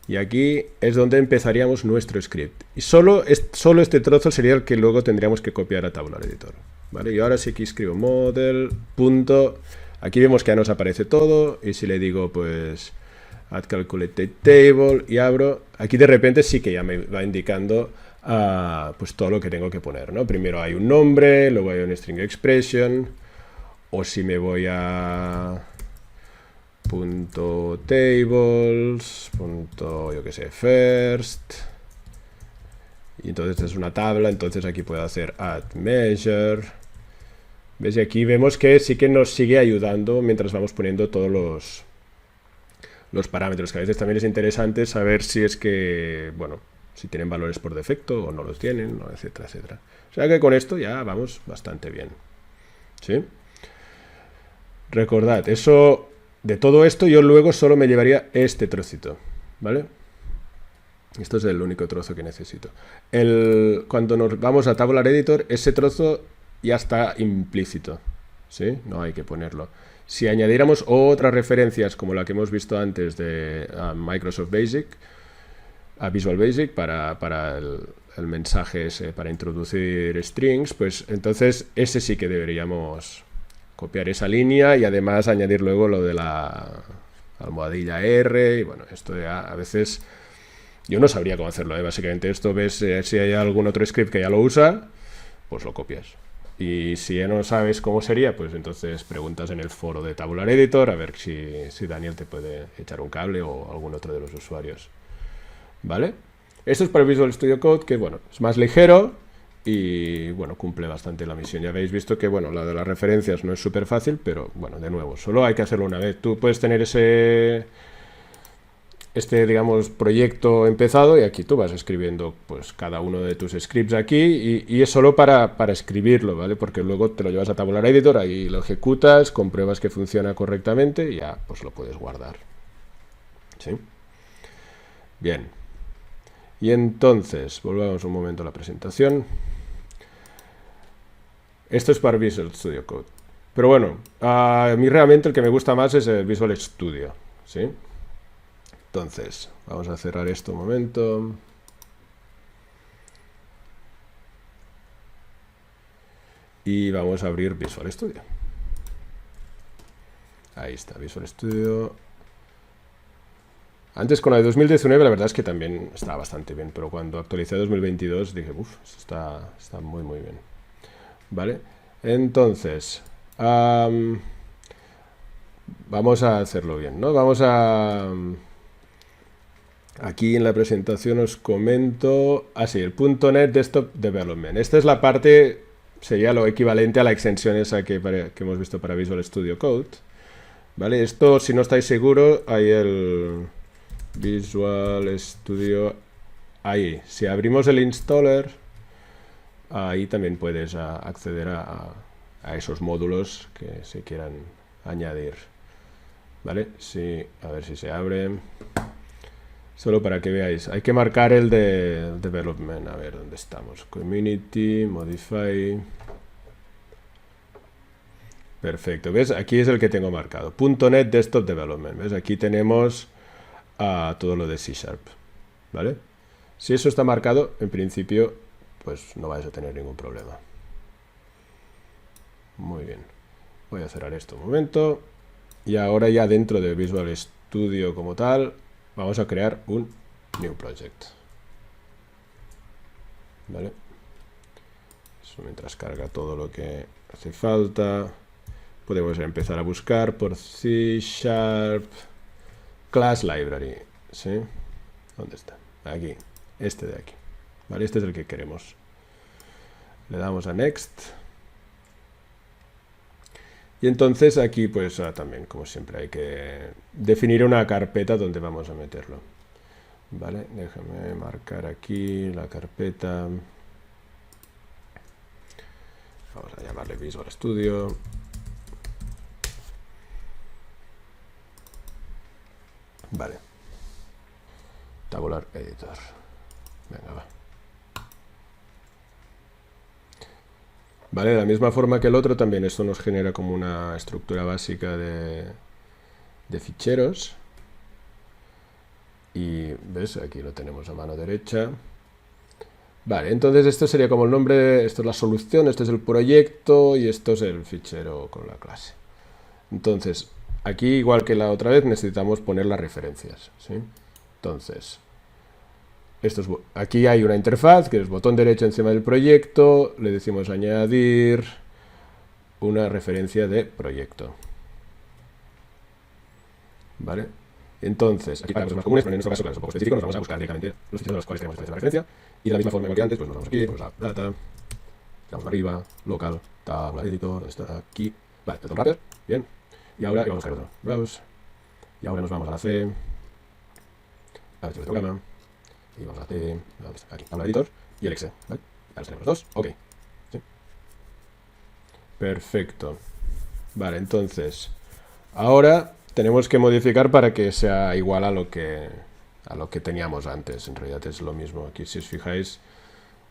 Y aquí es donde empezaríamos nuestro script. Y solo este trozo sería el que luego tendríamos que copiar a Tabular Editor, ¿vale? Y ahora sí que escribo model, punto. Aquí vemos que ya nos aparece todo. Y si le digo, pues, add calculated table y abro, aquí de repente sí que ya me va indicando pues todo lo que tengo que poner, ¿no? Primero hay un nombre, luego hay un string expression, o si me voy a punto tables, punto, yo que sé, first, y entonces es una tabla, entonces aquí puedo hacer add measure. ¿Ves? Y aquí vemos que sí que nos sigue ayudando mientras vamos poniendo todos los parámetros, que a veces también es interesante saber si es que, bueno, si tienen valores por defecto o no los tienen, etcétera, etcétera. O sea que con esto ya vamos bastante bien. ¿Sí? Recordad, de todo esto yo luego solo me llevaría este trocito, ¿vale? Esto es el único trozo que necesito. Cuando nos vamos a Tabular Editor, ese trozo ya está implícito, ¿sí? No hay que ponerlo. Si añadiéramos otras referencias como la que hemos visto antes de Microsoft Basic, a Visual Basic para el mensaje ese, para introducir strings, pues entonces ese sí que deberíamos copiar esa línea y además añadir luego lo de la almohadilla R. Y bueno, esto ya a veces yo no sabría cómo hacerlo, ¿eh? Básicamente esto ves si hay algún otro script que ya lo usa, pues lo copias. Y si ya no sabes cómo sería, pues entonces preguntas en el foro de Tabular Editor a ver si Daniel te puede echar un cable o algún otro de los usuarios. ¿Vale? Esto es para el Visual Studio Code, que bueno, es más ligero y bueno, cumple bastante la misión. Ya habéis visto que bueno, la de las referencias no es súper fácil, pero bueno, de nuevo, solo hay que hacerlo una vez. Tú puedes tener digamos, proyecto empezado y aquí tú vas escribiendo pues cada uno de tus scripts aquí y es solo para escribirlo, ¿vale? Porque luego te lo llevas a Tabular Editor, ahí lo ejecutas, compruebas que funciona correctamente y ya pues lo puedes guardar. ¿Sí? Bien. Y entonces, volvamos un momento a la presentación. Esto es para Visual Studio Code. Pero bueno, a mí realmente el que me gusta más es el Visual Studio, ¿sí? Entonces, vamos a cerrar esto un momento. Y vamos a abrir Visual Studio. Ahí está, Visual Studio. Antes con la de 2019 la verdad es que también estaba bastante bien, pero cuando actualicé a 2022 dije, uff, está muy muy bien. ¿Vale? Entonces, vamos a hacerlo bien, ¿no? Vamos a Aquí en la presentación os comento... sí, el .NET Desktop Development. Esta es la parte, sería lo equivalente a la extensión esa que hemos visto para Visual Studio Code. ¿Vale? Esto, si no estáis seguros, hay el Visual Studio... Ahí, si abrimos el installer, ahí también puedes acceder a esos módulos que se quieran añadir. ¿Vale? Sí, a ver si se abre... Solo para que veáis, hay que marcar el de development. A ver, ¿dónde estamos? Community, modify. Perfecto, ¿ves? Aquí es el que tengo marcado. .NET Desktop Development. ¿Ves? Aquí tenemos todo lo de C#. ¿Vale? Si eso está marcado, en principio, pues no vais a tener ningún problema. Muy bien. Voy a cerrar esto un momento. Y ahora ya dentro de Visual Studio como tal... Vamos a crear un new project. ¿Vale? Eso mientras carga todo lo que hace falta. Podemos empezar a buscar por C# Class Library. ¿Sí? ¿Dónde está? Aquí. Este de aquí. ¿Vale? Este es el que queremos. Le damos a Next. Y entonces aquí pues también, como siempre, hay que definir una carpeta donde vamos a meterlo. Vale, déjame marcar aquí la carpeta. Vamos a llamarle Visual Studio. Vale. Tabular Editor. Venga, va. Vale, de la misma forma que el otro, también esto nos genera como una estructura básica de ficheros. Y, ¿ves? Aquí lo tenemos a mano derecha. Vale, entonces esto sería como el nombre, esto es la solución, esto es el proyecto y esto es el fichero con la clase. Entonces, aquí, igual que la otra vez, necesitamos poner las referencias, ¿sí? Entonces... aquí hay una interfaz que es botón derecho encima del proyecto, le decimos añadir una referencia de proyecto. ¿Vale? Entonces, aquí para cosas más comunes, pero en nuestro caso, claro, es un poco específico, nos vamos a buscar directamente los ficheros a los cuales queremos establecer la referencia. Y de la misma forma que antes, pues nos vamos aquí, pues a data, vamos arriba, local, tabla editor, está aquí. Vale, todo rápido, bien. Y ahora vamos a buscar otro, browse. Y ahora nos vamos a la C, a este programa. Y vamos a hacer aquí, tabla editor y el exe, ¿vale? Ahora tenemos los dos, ok. ¿Sí? Perfecto. Vale, entonces, ahora tenemos que modificar para que sea igual a lo que teníamos antes. En realidad es lo mismo. Aquí, si os fijáis,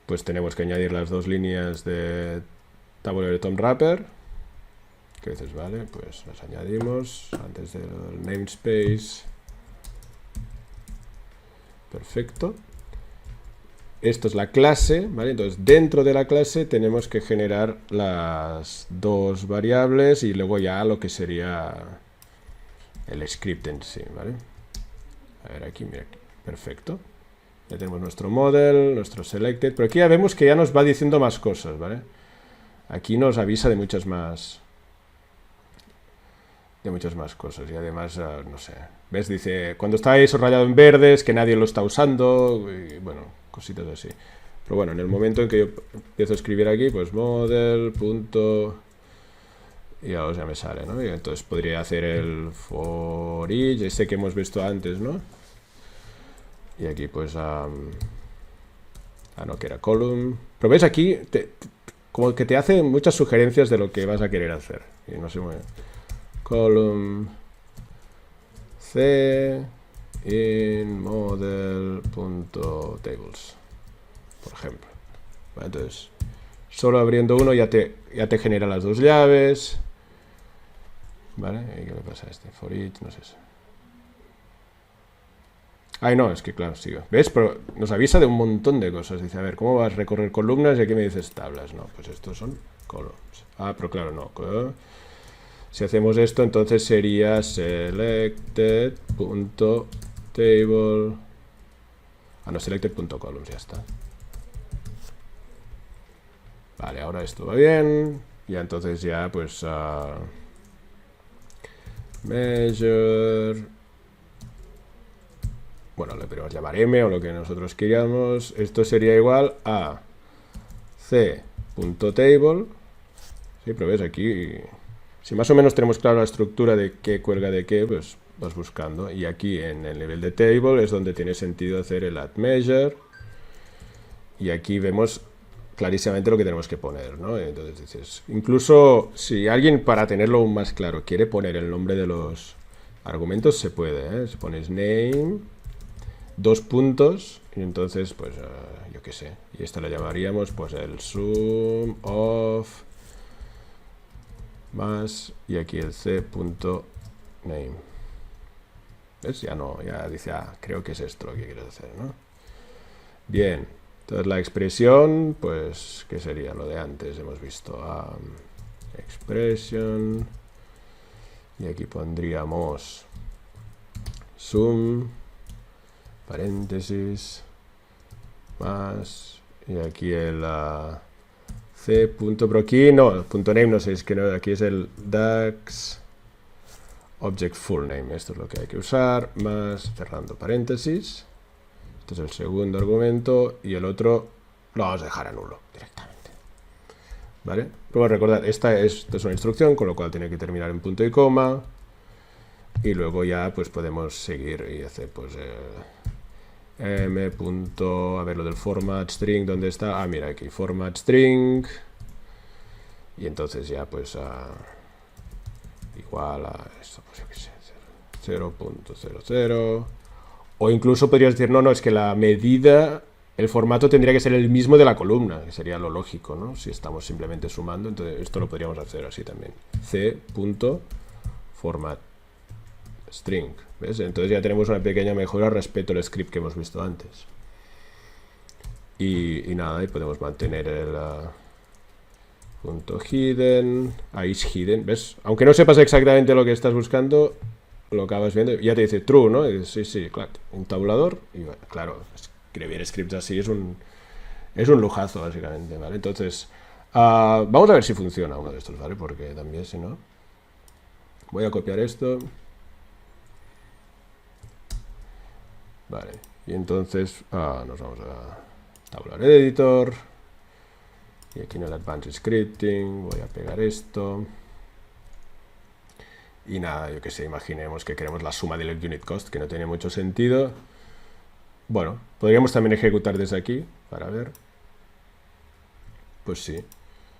pues tenemos que añadir las dos líneas de tabulador de Tom Wrapper. Que dices, vale, pues las añadimos antes del namespace. Perfecto. Esto es la clase, ¿vale? Entonces, dentro de la clase tenemos que generar las dos variables y luego ya lo que sería el script en sí, ¿vale? A ver, aquí, mira, aquí. Perfecto. Ya tenemos nuestro model, nuestro selected, pero aquí ya vemos que ya nos va diciendo más cosas, ¿vale? Aquí nos avisa de muchas más cosas y además, no sé, ¿ves? Dice, cuando está ahí subrayado en verde es que nadie lo está usando y bueno, cositas así. Pero bueno, en el momento en que yo empiezo a escribir aquí, pues model, punto, y ya me sale, ¿no? Y entonces podría hacer el for each, ese que hemos visto antes, ¿no? Y aquí pues, no, que era column. Pero ves aquí, como que te hace muchas sugerencias de lo que vas a querer hacer. Y no sé muy bien. Column C in model.tables, por ejemplo. Vale, entonces, solo abriendo uno ya te genera las dos llaves. ¿Vale? ¿Y qué le pasa a este? For each, no sé eso. Ay, no, es que claro, sigo. ¿Ves? Pero nos avisa de un montón de cosas. Dice, a ver, ¿cómo vas a recorrer columnas? Y aquí me dices tablas. No, pues estos son columns. Ah, pero claro, no. Si hacemos esto, entonces sería selected.table. Ah, no, selected.columns, ya está. Vale, ahora esto va bien. Y entonces ya, pues, measure bueno, le podemos llamar m o lo que nosotros queríamos. Esto sería igual a c.table. Sí, pero ves aquí, si más o menos tenemos clara la estructura de qué cuelga de qué, pues vas buscando. Y aquí en el nivel de table es donde tiene sentido hacer el add measure. Y aquí vemos clarísimamente lo que tenemos que poner, ¿no? Entonces dices, incluso si alguien, para tenerlo aún más claro, quiere poner el nombre de los argumentos, se puede, ¿eh? Si pones name, dos puntos, y entonces, pues, yo qué sé, y esto lo llamaríamos, pues, el sum of más, y aquí el c.name. ¿Ves? Ya no, ya dice, creo que es esto lo que quieres hacer, ¿no? Bien, entonces la expresión, pues, ¿qué sería lo de antes? Hemos visto expression, y aquí pondríamos sum, paréntesis, más, y aquí el c. Pero aquí no, punto name no sé, es que no, aquí es el dax object full name, esto es lo que hay que usar, más cerrando paréntesis. Este es el segundo argumento y el otro lo vamos a dejar a nulo directamente. ¿Vale? Pero recordad, esta es una instrucción, con lo cual tiene que terminar en punto y coma. Y luego ya pues podemos seguir y hacer pues m. A ver, lo del format string, ¿dónde está? Mira aquí, format string. Y entonces ya pues igual a esto, pues yo qué sé, 0.00. O incluso podrías decir, no, es que la medida, el formato tendría que ser el mismo de la columna, que sería lo lógico, ¿no? Si estamos simplemente sumando, entonces esto lo podríamos hacer así también. c.format string, ¿ves? Entonces ya tenemos una pequeña mejora respecto al script que hemos visto antes. Y nada, y podemos mantener el punto hidden, is hidden, ¿ves? Aunque no sepas exactamente lo que estás buscando, lo acabas viendo, ya te dice true, ¿no? Y dices, sí, claro, un tabulador, y bueno, claro, escribir scripts así es un lujazo, básicamente, ¿vale? Entonces, vamos a ver si funciona uno de estos, ¿vale? Porque también, si no, voy a copiar esto. Vale, y entonces nos vamos a Tabular Editor. Y aquí en el Advanced Scripting voy a pegar esto. Y nada, yo que sé, imaginemos que queremos la suma del unit cost, que no tiene mucho sentido. Bueno, podríamos también ejecutar desde aquí, para ver. Pues sí,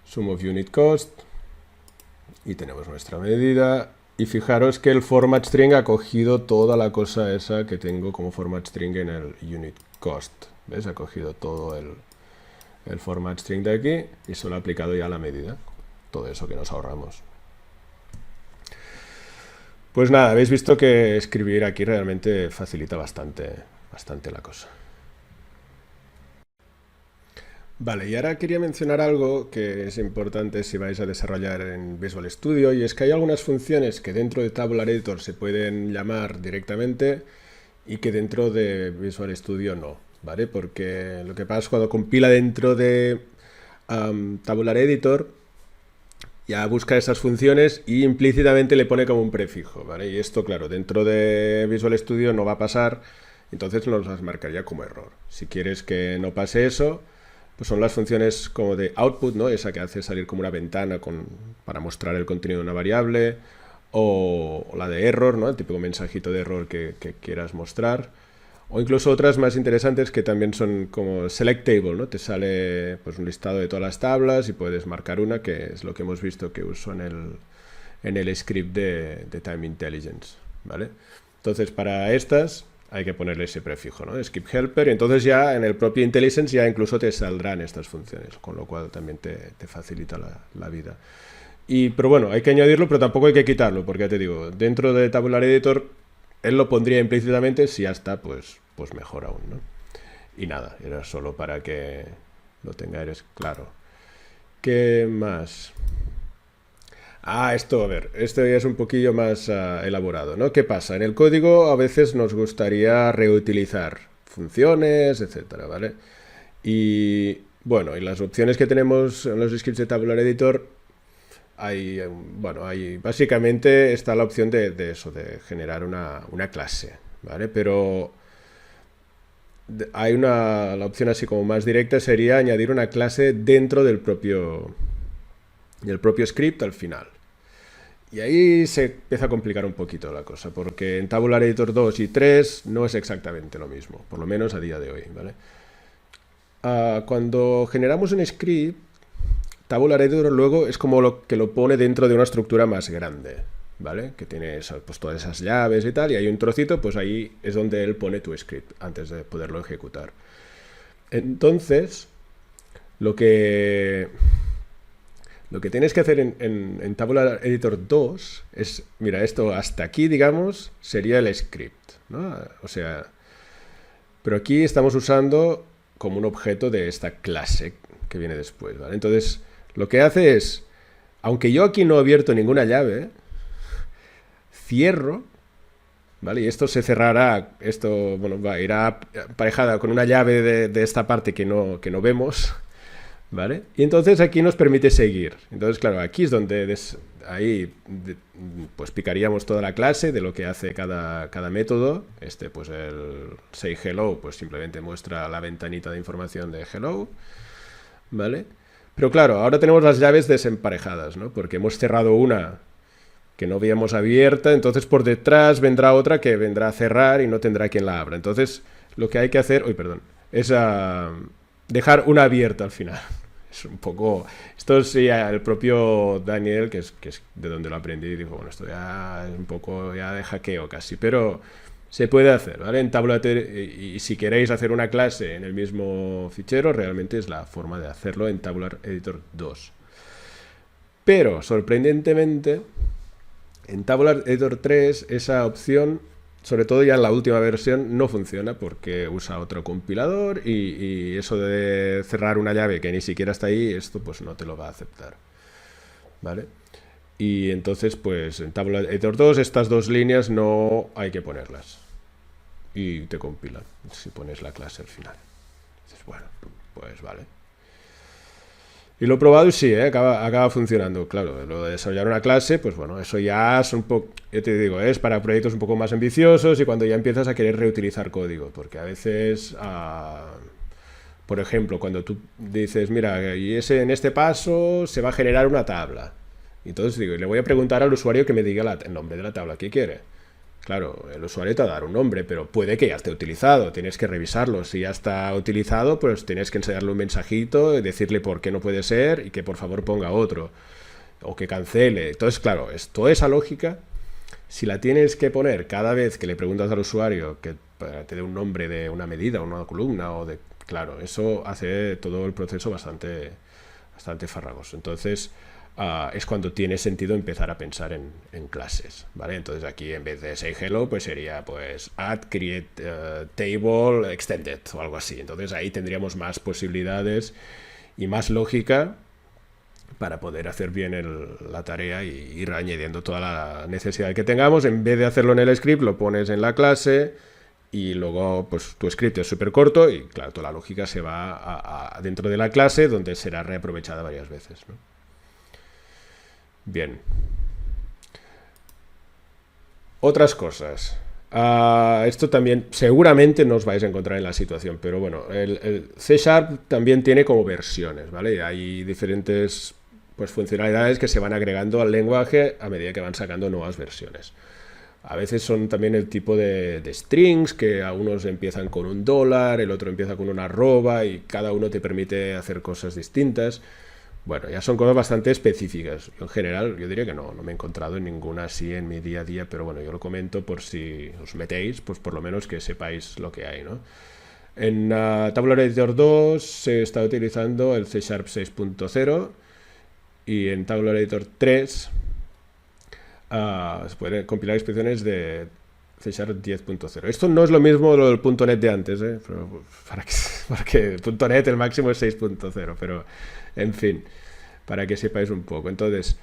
sum of unit cost. Y tenemos nuestra medida. Y fijaros que el format string ha cogido toda la cosa esa que tengo como format string en el unit cost. ¿Ves? Ha cogido todo el format string de aquí y solo ha aplicado ya la medida. Todo eso que nos ahorramos. Pues nada, habéis visto que escribir aquí realmente facilita bastante la cosa. Vale, y ahora quería mencionar algo que es importante si vais a desarrollar en Visual Studio, y es que hay algunas funciones que dentro de Tabular Editor se pueden llamar directamente y que dentro de Visual Studio no, ¿vale? Porque lo que pasa es cuando compila dentro de Tabular Editor, ya busca esas funciones y implícitamente le pone como un prefijo, ¿vale? Y esto, claro, dentro de Visual Studio no va a pasar, entonces nos las marcaría como error. Si quieres que no pase eso, pues son las funciones como de output, ¿no? Esa que hace salir como una ventana para mostrar el contenido de una variable, o la de error, ¿no? El típico mensajito de error que quieras mostrar. O incluso otras más interesantes que también son como select table, ¿no? Te sale pues un listado de todas las tablas y puedes marcar una, que es lo que hemos visto que uso en el script de Time Intelligence, ¿vale? Entonces para estas hay que ponerle ese prefijo, ¿no? Skip helper, y entonces ya en el propio IntelliSense ya incluso te saldrán estas funciones, con lo cual también te facilita la vida. Pero bueno, hay que añadirlo, pero tampoco hay que quitarlo, porque ya te digo, dentro de Tabular Editor él lo pondría implícitamente, si ya está, pues mejor aún, ¿no? Y nada, era solo para que lo tengáis claro. ¿Qué más? Esto, a ver, esto ya es un poquillo más elaborado, ¿no? ¿Qué pasa? En el código a veces nos gustaría reutilizar funciones, etcétera, ¿vale? Y bueno, y las opciones que tenemos en los scripts de Tabular Editor, básicamente está la opción de eso, de generar una clase, ¿vale? Pero hay la opción así como más directa sería añadir una clase dentro del propio script al final. Y ahí se empieza a complicar un poquito la cosa, porque en Tabular Editor 2 y 3 no es exactamente lo mismo, por lo menos a día de hoy, ¿vale? Cuando generamos un script, Tabular Editor luego es como lo que lo pone dentro de una estructura más grande, ¿vale? Que tiene pues, todas esas llaves y tal, y hay un trocito, pues ahí es donde él pone tu script antes de poderlo ejecutar. Entonces, lo que tienes que hacer en Tabular Editor 2 es, mira, esto hasta aquí, digamos, sería el script, ¿no? O sea, pero aquí estamos usando como un objeto de esta clase que viene después, ¿vale? Entonces, lo que hace es, aunque yo aquí no he abierto ninguna llave, cierro, ¿vale? Y esto se cerrará, esto, bueno, irá aparejada con una llave de esta parte que no vemos, ¿vale? Y entonces aquí nos permite seguir. Entonces, claro, aquí es donde pues picaríamos toda la clase de lo que hace cada método. Pues el say hello, pues simplemente muestra la ventanita de información de hello, ¿vale? Pero claro, ahora tenemos las llaves desemparejadas, ¿no? Porque hemos cerrado una que no habíamos abierta, entonces por detrás vendrá otra que vendrá a cerrar y no tendrá quien la abra. Entonces, lo que hay que hacer, es dejar una abierta al final. Es un poco... Esto sí, el propio Daniel, que es de donde lo aprendí, dijo, bueno, esto ya es un poco ya de hackeo casi, pero se puede hacer, ¿vale? En Tabular, y si queréis hacer una clase en el mismo fichero, realmente es la forma de hacerlo en Tabular Editor 2. Pero, sorprendentemente, en Tabular Editor 3 esa opción, sobre todo ya en la última versión, no funciona porque usa otro compilador y eso de cerrar una llave que ni siquiera está ahí, esto pues no te lo va a aceptar, ¿vale? Y entonces pues en Tabular Editor 2 estas dos líneas no hay que ponerlas y te compila si pones la clase al final. Dices, bueno, pues vale. Y lo he probado y sí, acaba funcionando. Claro, lo de desarrollar una clase, pues bueno, eso ya es un poco, yo te digo, es para proyectos un poco más ambiciosos y cuando ya empiezas a querer reutilizar código, porque a veces, por ejemplo, cuando tú dices, mira, en este paso se va a generar una tabla. Entonces digo, y le voy a preguntar al usuario que me diga el nombre de la tabla que quiere. Claro, el usuario te va a dar un nombre, pero puede que ya esté utilizado, tienes que revisarlo. Si ya está utilizado, pues tienes que enseñarle un mensajito, decirle por qué no puede ser y que por favor ponga otro, o que cancele. Entonces, claro, toda esa lógica, si la tienes que poner cada vez que le preguntas al usuario que te dé un nombre de una medida, una columna, claro, eso hace todo el proceso bastante farragoso. Entonces, es cuando tiene sentido empezar a pensar en clases, ¿vale? Entonces aquí en vez de say hello, pues sería pues add, create table, extended o algo así. Entonces ahí tendríamos más posibilidades y más lógica para poder hacer bien la tarea y ir añadiendo toda la necesidad que tengamos. En vez de hacerlo en el script, lo pones en la clase y luego pues tu script es súper corto y claro, toda la lógica se va dentro de la clase donde será reaprovechada varias veces, ¿no? Bien. Otras cosas. Esto también seguramente no os vais a encontrar en la situación, pero bueno, el C# también tiene como versiones, ¿vale? Hay diferentes pues, funcionalidades que se van agregando al lenguaje a medida que van sacando nuevas versiones. A veces son también el tipo de strings, que algunos empiezan con un $, el otro empieza con una arroba y cada uno te permite hacer cosas distintas. Bueno, ya son cosas bastante específicas. Yo, en general, yo diría que no me he encontrado en ninguna así en mi día a día, pero bueno, yo lo comento por si os metéis, pues por lo menos que sepáis lo que hay, ¿no? En Tabular Editor 2 se está utilizando el C# 6.0 y en Tabular Editor 3 se pueden compilar expresiones de C# 10.0. Esto no es lo mismo lo del .NET de antes, pero porque .NET el máximo es 6.0, pero en fin, para que sepáis un poco. Entonces,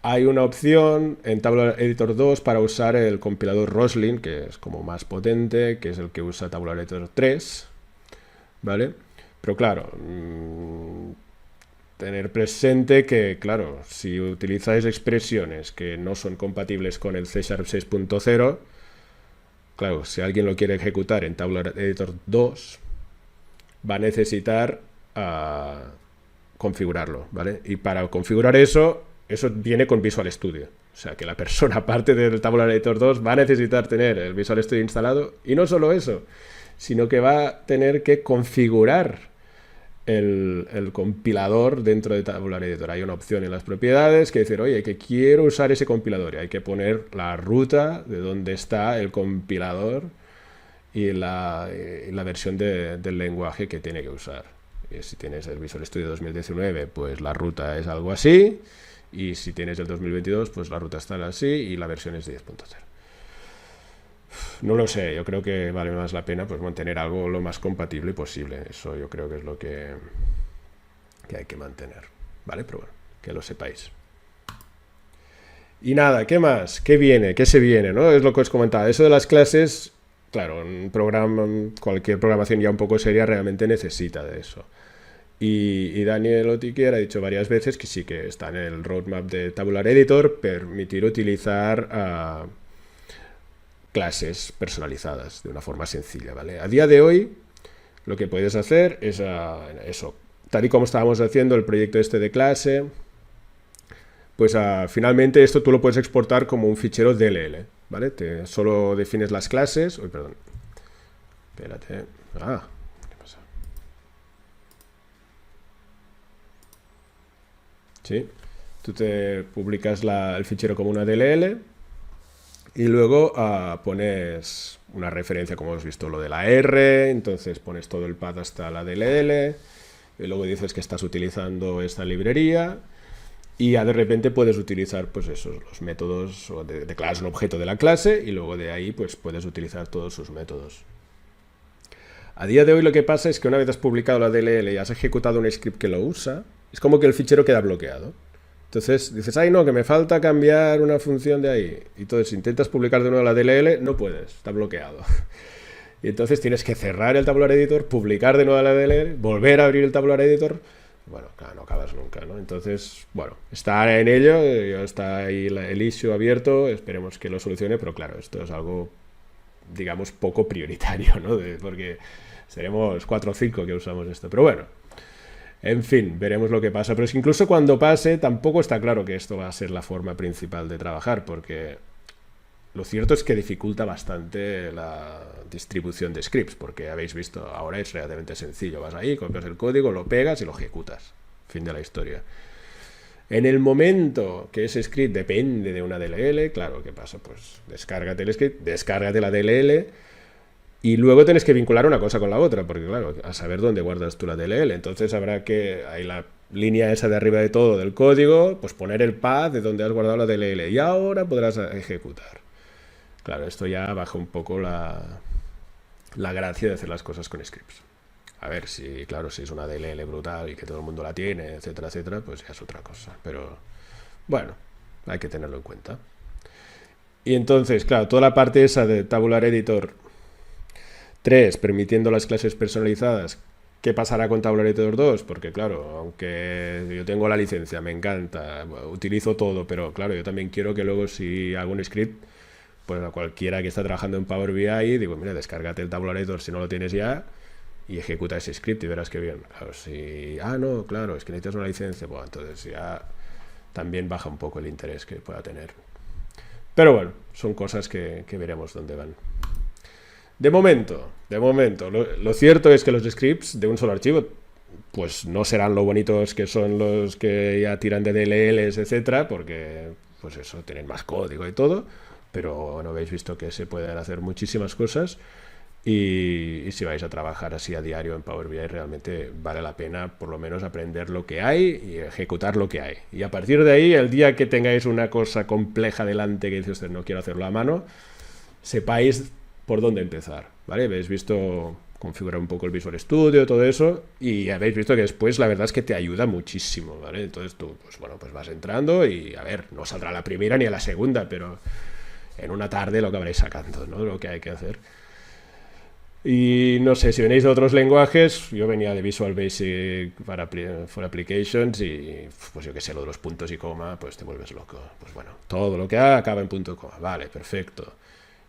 hay una opción en Tabular Editor 2 para usar el compilador Roslyn, que es como más potente, que es el que usa Tabular Editor 3, ¿vale? Pero claro, tener presente que, claro, si utilizáis expresiones que no son compatibles con el C# 6.0, claro, si alguien lo quiere ejecutar en Tabular Editor 2, va a necesitar configurarlo, ¿vale? Y para configurar eso viene con Visual Studio. O sea, que la persona, aparte del Tabular Editor 2, va a necesitar tener el Visual Studio instalado. Y no solo eso, sino que va a tener que configurar el compilador dentro de Tabular Editor. Hay una opción en las propiedades que dice, oye, que quiero usar ese compilador. Y hay que poner la ruta de dónde está el compilador y la versión del lenguaje que tiene que usar. Y si tienes el Visual Studio 2019, pues la ruta es algo así. Y si tienes el 2022, pues la ruta está así y la versión es 10.0. No lo sé, yo creo que vale más la pena pues mantener algo lo más compatible posible. Eso yo creo que es lo que hay que mantener, ¿vale? Pero bueno, que lo sepáis. Y nada, ¿qué más? ¿Qué viene? ¿Qué se viene? ¿No? Es lo que os comentaba. Eso de las clases, claro, cualquier programación ya un poco seria realmente necesita de eso. Y Daniel Otiquier ha dicho varias veces que sí, que está en el roadmap de Tabular Editor permitir utilizar clases personalizadas de una forma sencilla, ¿vale? A día de hoy, lo que puedes hacer es eso, tal y como estábamos haciendo el proyecto este de clase, pues finalmente esto tú lo puedes exportar como un fichero DLL, ¿vale? Solo defines las clases. Uy, perdón. Espérate. ¿Qué pasa? Sí. Tú te publicas el fichero como una DLL y luego pones una referencia, como hemos visto, lo de la R, entonces pones todo el path hasta la DLL, y luego dices que estás utilizando esta librería, y ya de repente puedes utilizar pues los métodos de clase, un objeto de la clase, y luego de ahí pues puedes utilizar todos sus métodos. A día de hoy lo que pasa es que una vez has publicado la DLL y has ejecutado un script que lo usa, es como que el fichero queda bloqueado. Entonces dices, ay no, que me falta cambiar una función de ahí. Y entonces intentas publicar de nuevo la DLL, no puedes, está bloqueado. Y entonces tienes que cerrar el Tabular Editor, publicar de nuevo la DLL, volver a abrir el Tabular Editor. Bueno, claro, no acabas nunca, ¿no? Entonces, bueno, está en ello, está ahí el issue abierto, esperemos que lo solucione, pero claro, esto es algo, digamos, poco prioritario, ¿no? Porque seremos 4 o 5 que usamos esto. Pero bueno, en fin, veremos lo que pasa. Pero es que incluso cuando pase, tampoco está claro que esto va a ser la forma principal de trabajar, porque lo cierto es que dificulta bastante la distribución de scripts, porque habéis visto, ahora es relativamente sencillo. Vas ahí, copias el código, lo pegas y lo ejecutas. Fin de la historia. En el momento que ese script depende de una DLL, claro, ¿qué pasa? Pues descárgate el script, descárgate la DLL, y luego tienes que vincular una cosa con la otra, porque claro, a saber dónde guardas tú la DLL. Entonces habrá que, ahí la línea esa de arriba de todo del código, pues poner el path de donde has guardado la DLL, y ahora podrás ejecutar. Claro, esto ya baja un poco la gracia de hacer las cosas con scripts. A ver, claro, si es una DLL brutal y que todo el mundo la tiene, etcétera, etcétera, pues ya es otra cosa. Pero bueno, hay que tenerlo en cuenta. Y entonces, claro, toda la parte esa de Tabular Editor 3, permitiendo las clases personalizadas, ¿qué pasará con Tabular Editor 2? Porque claro, aunque yo tengo la licencia, me encanta, utilizo todo, pero claro, yo también quiero que luego si hago un script, pues a cualquiera que está trabajando en Power BI, digo, mira, descárgate el Tabular Editor si no lo tienes ya y ejecuta ese script y verás que bien. Claro, no, claro, es que necesitas una licencia, pues entonces ya también baja un poco el interés que pueda tener. Pero bueno, son cosas que veremos dónde van. De momento, lo cierto es que los scripts de un solo archivo pues no serán lo bonitos que son los que ya tiran de DLLs, etcétera, porque pues eso, tienen más código y todo, pero bueno, habéis visto que se pueden hacer muchísimas cosas y si vais a trabajar así a diario en Power BI realmente vale la pena por lo menos aprender lo que hay y ejecutar lo que hay. Y a partir de ahí, el día que tengáis una cosa compleja delante que dice usted no quiero hacerlo a mano, sepáis por dónde empezar, ¿vale? Habéis visto configurar un poco el Visual Studio, todo eso, y habéis visto que después la verdad es que te ayuda muchísimo, ¿vale? Entonces tú, pues bueno, pues vas entrando y a ver, no saldrá a la primera ni a la segunda, pero en una tarde lo acabaréis sacando, ¿no? Lo que hay que hacer. Y no sé, si venís de otros lenguajes, yo venía de Visual Basic for Applications y pues yo que sé, lo de los puntos y coma, pues te vuelves loco. Pues bueno, todo lo que acaba en punto y coma, vale, perfecto.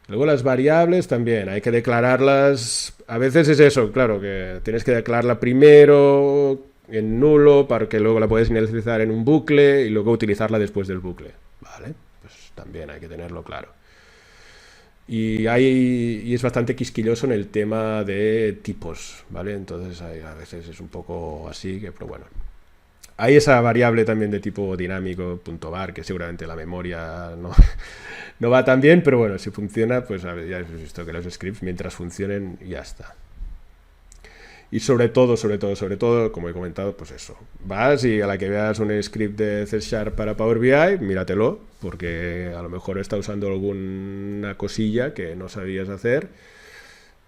Luego las variables también, hay que declararlas. A veces es eso, claro, que tienes que declararla primero en nulo para que luego la puedes inicializar en un bucle y luego utilizarla después del bucle. Vale, pues también hay que tenerlo claro. Y es bastante quisquilloso en el tema de tipos, ¿vale? Entonces a veces es un poco así, pero bueno. Hay esa variable también de tipo dinámico, .var, que seguramente la memoria no, no va tan bien, pero bueno, si funciona, pues ya habéis visto que los scripts, mientras funcionen, ya está. Y sobre todo, como he comentado, pues eso. Vas y a la que veas un script de C# para Power BI, míratelo, porque a lo mejor está usando alguna cosilla que no sabías hacer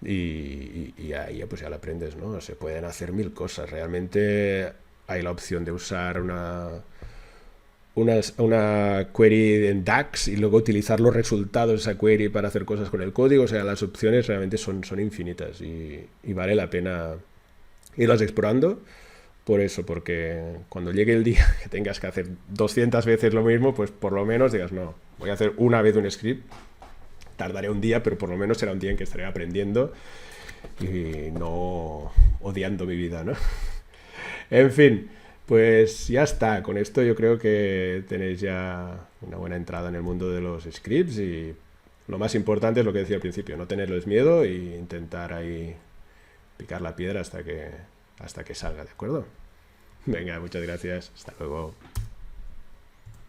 y ahí pues ya lo aprendes, ¿no? Se pueden hacer mil cosas. Realmente hay la opción de usar una query en DAX y luego utilizar los resultados de esa query para hacer cosas con el código. O sea, las opciones realmente son infinitas y vale la pena irlas explorando por eso, porque cuando llegue el día que tengas que hacer 200 veces lo mismo, pues por lo menos digas, no, voy a hacer una vez un script, tardaré un día, pero por lo menos será un día en que estaré aprendiendo y no odiando mi vida, ¿no? En fin, pues ya está. Con esto yo creo que tenéis ya una buena entrada en el mundo de los scripts y lo más importante es lo que decía al principio, no tenerles miedo e intentar ahí picar la piedra hasta que salga, ¿de acuerdo? Venga, muchas gracias. Hasta luego.